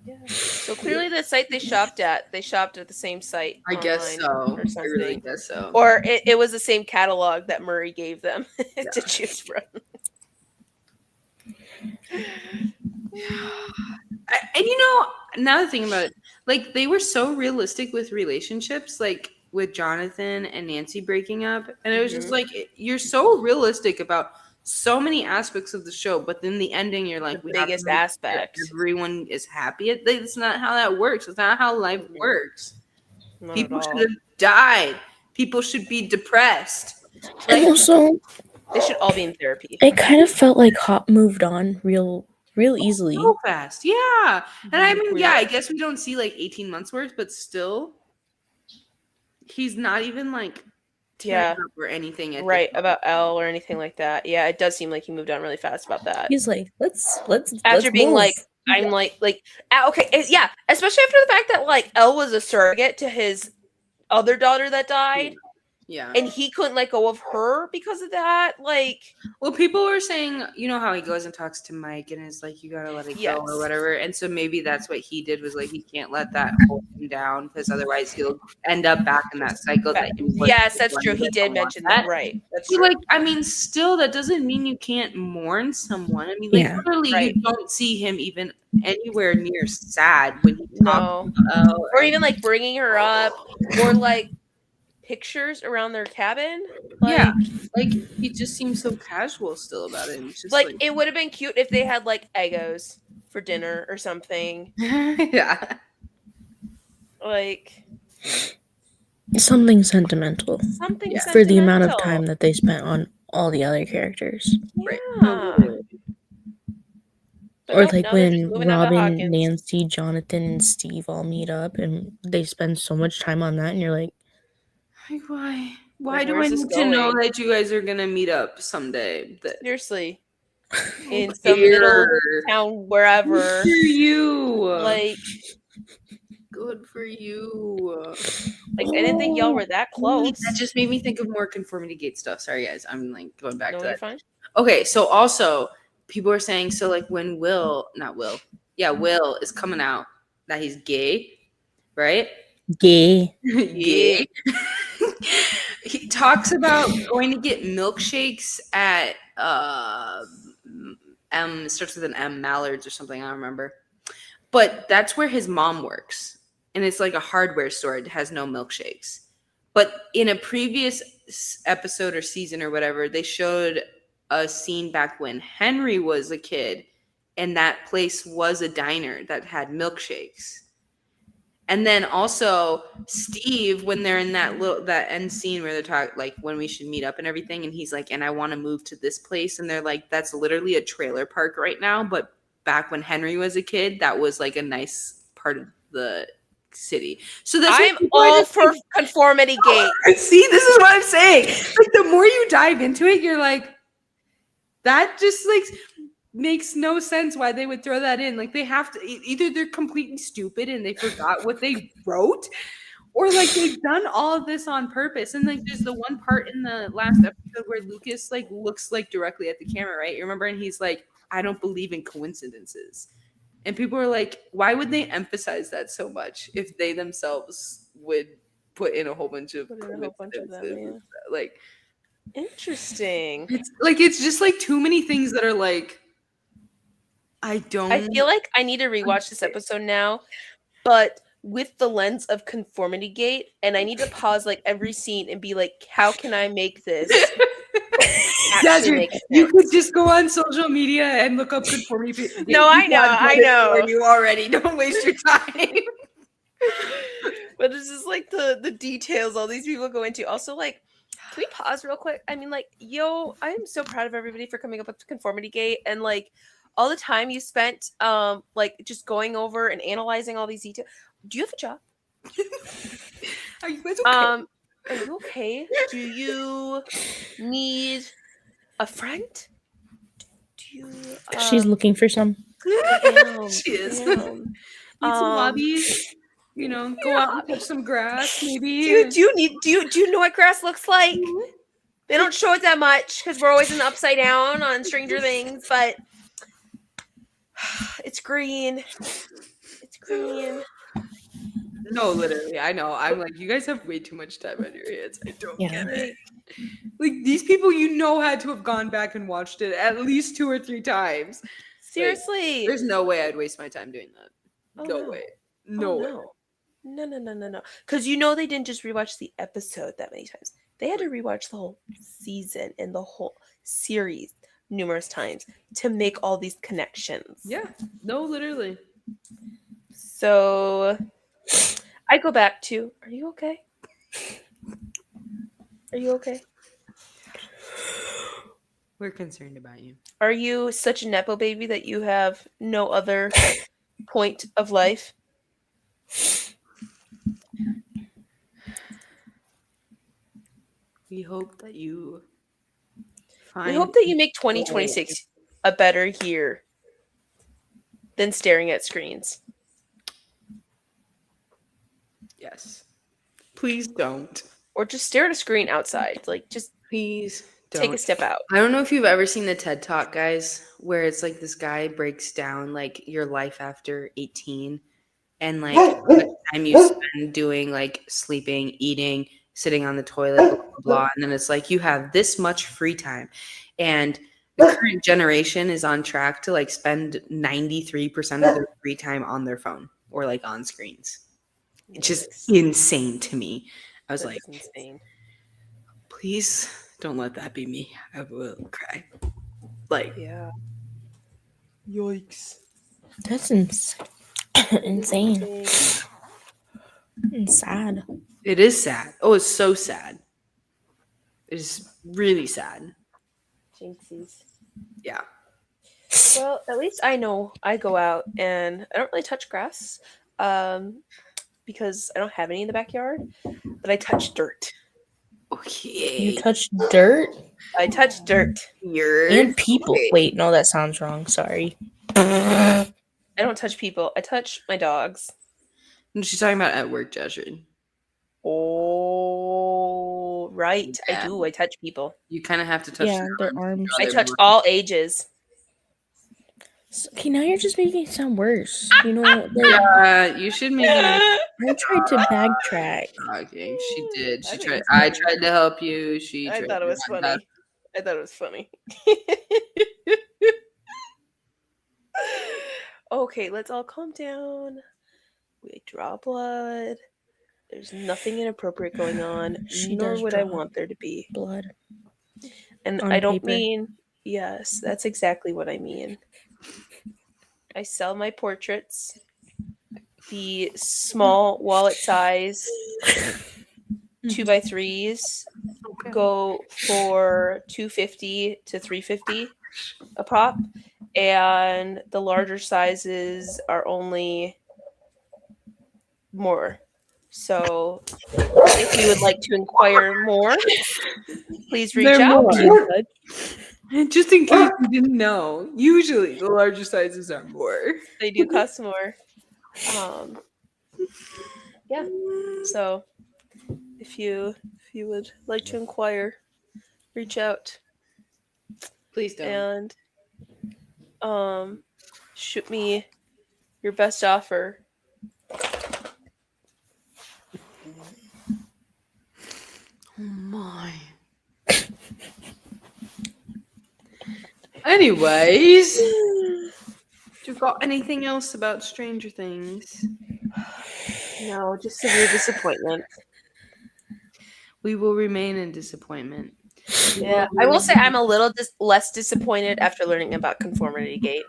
Yeah. So clearly, the site they shopped at the same site I guess online so. or I something. really guess so. Or it was the same catalog that Murray gave them Yeah. to choose from. And you know, another thing about it, like they were so realistic with relationships, like with Jonathan and Nancy breaking up, and it was just Mhm. like you're so realistic about so many aspects of the show, but then the ending, you're like, The we have to biggest make sure aspect. everyone is happy. It's not how that works. It's not how life Mhm. works. Not at People all. should have died. People should be depressed. And Like, also, They should all be in therapy. it kind of felt like Hop moved on real easily. so fast, yeah. And I mean, yeah, I Weird. guess we don't see like 18 months worth, but still, he's not even like tearing Yeah. up or anything at Right, the about Elle or anything like that. Yeah, it does seem like he moved on really fast about that. He's like, let's After being move. like, I'm like okay, yeah, especially after the fact that like Elle was a surrogate to his other daughter that died, Yeah. and he couldn't let go of her because of that. Like, Well, people were saying, you know how he goes and talks to Mike and is like, you gotta let it yes, go or whatever. And so maybe that's what he did, was like, he can't let that hold him down, because otherwise he'll end up back in that cycle that he was. yes, that's true. He I did don't want mention that. Right, that's So, true. like, I mean, still, that doesn't mean you can't mourn someone. I mean, like, Yeah. literally, Right. you don't see him even anywhere near sad when he talks No, about or even like bringing her up, or like pictures around their cabin. Like, yeah, like he just seems so casual still about it. And it's just like like it would have been cute if they had like Eggos for dinner or something. yeah. Like Something sentimental something Yeah. for the amount of sentimental. time that they spent on all the other characters. Right. No, Yeah. literally. But Or nope, like now they're just when moving out to Robin, Hawkins. Nancy, Jonathan, and Steve all meet up and they spend so much time on that, and you're like, Like, why? Why Like, do I where's this need to know going? that you guys are gonna meet up someday? That Seriously. I In don't some little care. town Good wherever. for you. Like Good for you. I didn't think y'all were that close. That just made me think of more Conformity Gate stuff. Sorry, guys. I'm like going back No, to you're that. fine. Okay, so also people are saying, so like when Will is coming out that he's gay, right? gay. Gay. He talks about going to get milkshakes at it starts with an M, Mallards or something, I don't remember. But that's where his mom works. And it's like a hardware store. It has no milkshakes. But in a previous episode or season or whatever, they showed a scene back when Henry was a kid, and that place was a diner that had milkshakes. And then also Steve, when they're in that end scene where they're talking like when we should meet up and everything, and he's like, and I want to move to this place, and they're like, that's literally a trailer park right now, but back when Henry was a kid, that was like a nice part of the city. So that's I'm all for Conformity Gate. See, this is what I'm saying. Like the more you dive into it, you're like, that just like makes no sense why they would throw that in. Like they have to either they're completely stupid and they forgot what they wrote, or like they've done all of this on purpose. And like there's the one part in the last episode where Lucas like looks like directly at the camera, right? You remember? And he's like, I don't believe in coincidences. And people are like, why would they emphasize that so much if they themselves would put in a whole bunch of coincidences? Like Interesting. it's just like too many things that are like I feel like I need to rewatch this episode now, but with the lens of Conformity Gate, and I need to pause like every scene and be like, how can I make this actually make sense? You could just go on social media and look up Conformity Gate. No, I know. You already don't waste your time. But it's just like the details all these people go into. Also, like, can we pause real quick? I mean, like, yo, I am so proud of everybody for coming up with Conformity Gate and like all the time you spent like just going over and analyzing all these details. Do you have a job? Are you guys okay? Are you okay? Do you need a friend? Do you She's looking for some. I am. She is. I am. Need some hobbies? You know, go out and touch some grass, maybe. Do you know what grass looks like? They don't show it that much because we're always in the upside down on Stranger Things, but it's green. It's green. No, literally, I know. I'm like, you guys have way too much time on your hands. I don't Yeah. get it. Like, these people, had to have gone back and watched it at least 2 or 3 times. Seriously. There's no way I'd waste my time doing that. Oh, no no. way. Oh, No way. No. Because they didn't just rewatch the episode that many times. They had to rewatch the whole season and the whole series numerous times to make all these connections. Yeah. No, literally. So I go back to, are you okay? Are you okay? We're concerned about you. Are you such a Nepo baby that you have no other point of life? We hope that you We hope that you make 2026 a better year than staring at screens. Yes. Please don't. Or just stare at a screen outside. Like, just Please don't. take a step out. I don't know if you've ever seen the TED Talk, guys, where it's like this guy breaks down like your life after 18 and like how much time you spend doing like sleeping, eating, sitting on the toilet, blah, blah, blah. And then it's like you have this much free time. And the current generation is on track to like spend 93% of their free time on their phone or like on screens. It's just insane to me. I was like, insane. Please don't let that be me. I will cry. Like, Yeah. Yikes. That's insane. And sad. It is sad. Oh, it's so sad. It is really sad. Jinxies. Yeah. Well, at least I know I go out and I don't really touch grass because I don't have any in the backyard, but I touch dirt. Okay. You touch dirt? I touch dirt. And people. Okay. Wait, no, that sounds wrong. Sorry. I don't touch people. I touch my dogs. She's talking about at work, Jasmine. Oh, right. Yeah. I do. I touch people. You kind of have to touch their arms. I touch all ages. Okay, now you're just making it sound worse. You know, you should maybe. I tried to backtrack. Okay, she did. She I think tried. it's I funny. tried to help you. I thought it was funny. I thought it was funny. Okay, let's all calm down. We draw blood. There's nothing inappropriate going on, nor would I want there to be. Blood. And On I don't paper. mean, yes, that's exactly what I mean. I sell my portraits. The small wallet size 2x3s go for $250 to $350 a pop, and the larger sizes are only more. So, if you would like to inquire more, please reach out. Just in case you didn't know, usually the larger sizes are more. They do cost more. Yeah. So, if you would like to inquire, reach out. Please don't. And shoot me your best offer. Oh my. Anyways, do you got anything else about Stranger Things? No, just severe disappointment. We will remain in disappointment. Yeah, I will say I'm a little less disappointed after learning about Conformity Gate.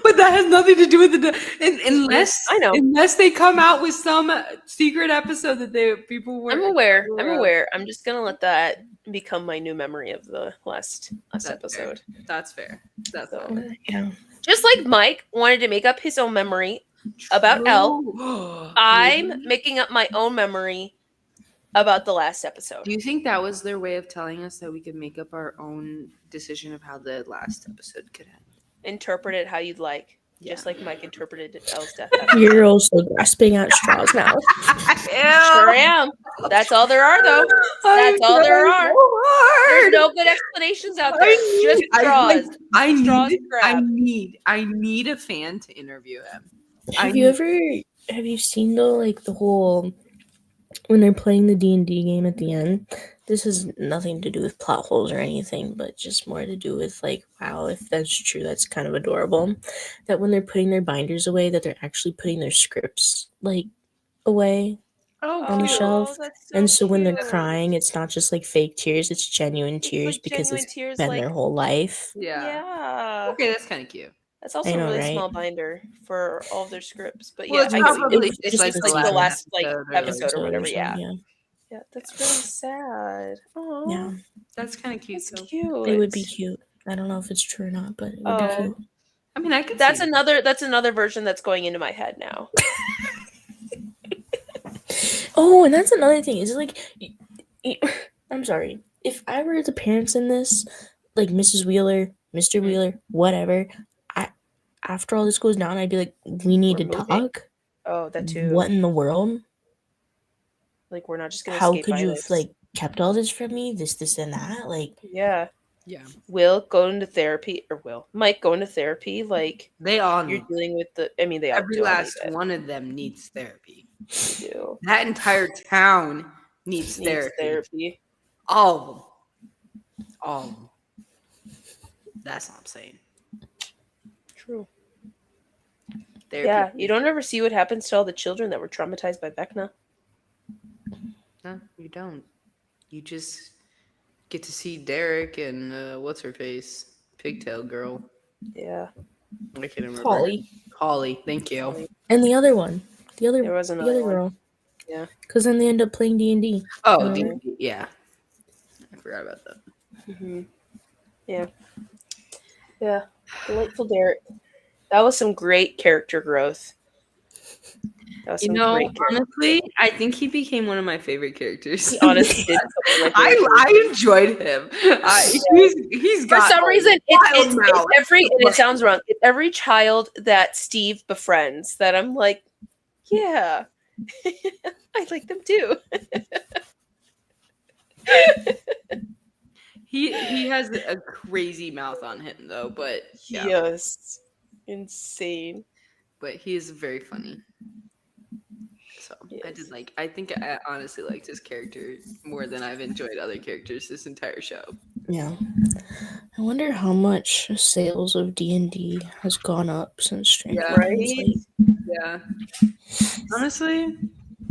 But that has nothing to do with unless I know, unless they come out with some secret episode that people were. I'm aware. I'm just gonna let that become my new memory of the last episode. Fair. That's fair. That's all. Yeah. Just like Mike wanted to make up his own memory about Elle, I'm making up my own memory about the last episode. Do you think that was their way of telling us that we could make up our own decision of how the last episode could end? Interpret it how you'd like. just like Mike interpreted Elle's death. You're also grasping at straws now. Sure am. That's all there are, though. That's all there are. There's no good explanations out there. Just straws. I Straws grab. need a fan to interview him. Have you seen though, like, the whole when they're playing the D&D game at the end? This has nothing to do with plot holes or anything, but just more to do with, like, wow, if that's true, that's kind of adorable. That when they're putting their binders away, that they're actually putting their scripts, like, away on the cute. shelf. That's And so when they're cute. crying, it's not just like fake tears, it's genuine tears like because genuine it's tears, been like- their whole life. Yeah. Okay, that's kind of cute. That's also I know, a really right? small binder for all of their scripts. But Well, yeah, it's I get what you probably mean. it's like just the the last like episode or whatever. something, Yeah. Yeah, that's really sad. Oh, Yeah. That's kind of cute. that's Though. cute. It would be cute. I don't know if it's true or not, but it would be cute. I mean, I could. That's see another version that's going into my head now. Oh, and that's another thing. Is like, I'm sorry. If I were the parents in this, like Mrs. Wheeler, Mr. Wheeler, whatever, after all this goes down, I'd be like, we need We're to moving. talk. Oh, that too. What in the world? Like, we're not just gonna. How skate could by you have this. like kept all this from me? This, and that. Like, Yeah. Yeah. Will going to therapy, or Will Mike going to therapy? Like, They all you're need. dealing with the. I mean, they all Every do. last one of them needs therapy. They do. That entire town needs therapy. All of them. All of them. That's what I'm saying. True. Therapy. Yeah, you don't ever see what happens to all the children that were traumatized by Vecna. No, you don't. You just get to see Derek and what's her face, Pigtail Girl. Yeah. I can't remember. Holly. Thank you. Holly. And the other one, the other There was another one. girl. Yeah. Because then they end up playing D&D. Oh, yeah. I forgot about that. Mm-hmm. Yeah. Yeah. Delightful Derek. That was some great character growth. That was You some know, great character honestly, I think he became one of my favorite characters. He honestly did. I enjoyed him. He's For got some a reason, wild mouth. it's every, and it sounds wrong, it's every child that Steve befriends that I'm like, yeah, I like them too. He has a crazy mouth on him though, but yeah. Yes. Insane. But he is very funny. So Yes. I think I honestly liked his character more than I've enjoyed other characters this entire show. Yeah. I wonder how much sales of D&D has gone up since Stranger Yeah. Things. Right? Like, Yeah. Honestly,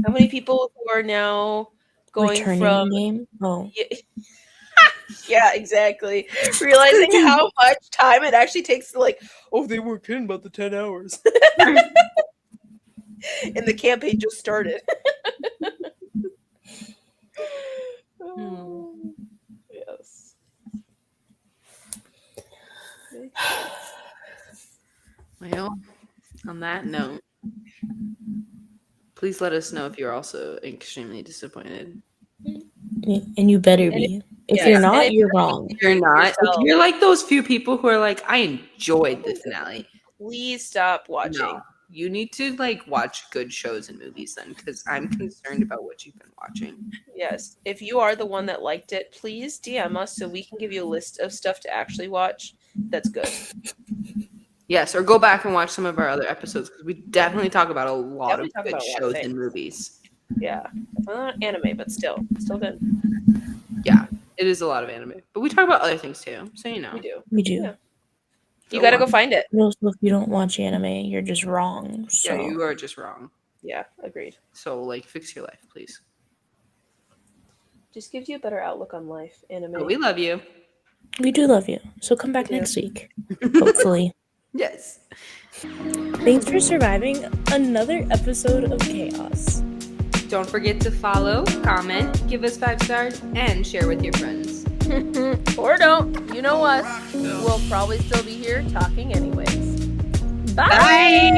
How many people who are now going returning from the game? Oh. yeah, exactly. Realizing how much time it actually takes to like, oh, they weren't kidding about the 10 hours. And the campaign just started. Oh, yes. well, on that note, please let us know if you're also extremely disappointed. And you better be. If you're not, you're wrong. If you're not, if yourself. you're like those few people who are like, I enjoyed the finale. Please stop watching. No, you need to like watch good shows and movies then, because I'm concerned about what you've been watching. Yes. If you are the one that liked it, please DM us so we can give you a list of stuff to actually watch that's good. Yes, or go back and watch some of our other episodes because we definitely talk about a lot Definitely of talk good about a lot of shows things. and movies. Yeah. Well, not anime, but still good. Yeah, it is a lot of anime, but we talk about other things too. So you know, We do. We do. Yeah. You gotta go find it. Also, if you don't watch anime, you're just wrong. So. Yeah, you are just wrong. Yeah, agreed. So like, fix your life, please. Just gives you a better outlook on life. Anime. But we love you. We do love you. So come back We do. next week. Hopefully. Yes. Thanks for surviving another episode of Chaos. Don't forget to follow, comment, give us 5 stars, and share with your friends. Or don't. You know us. We'll probably still be here talking anyways. Bye. Bye.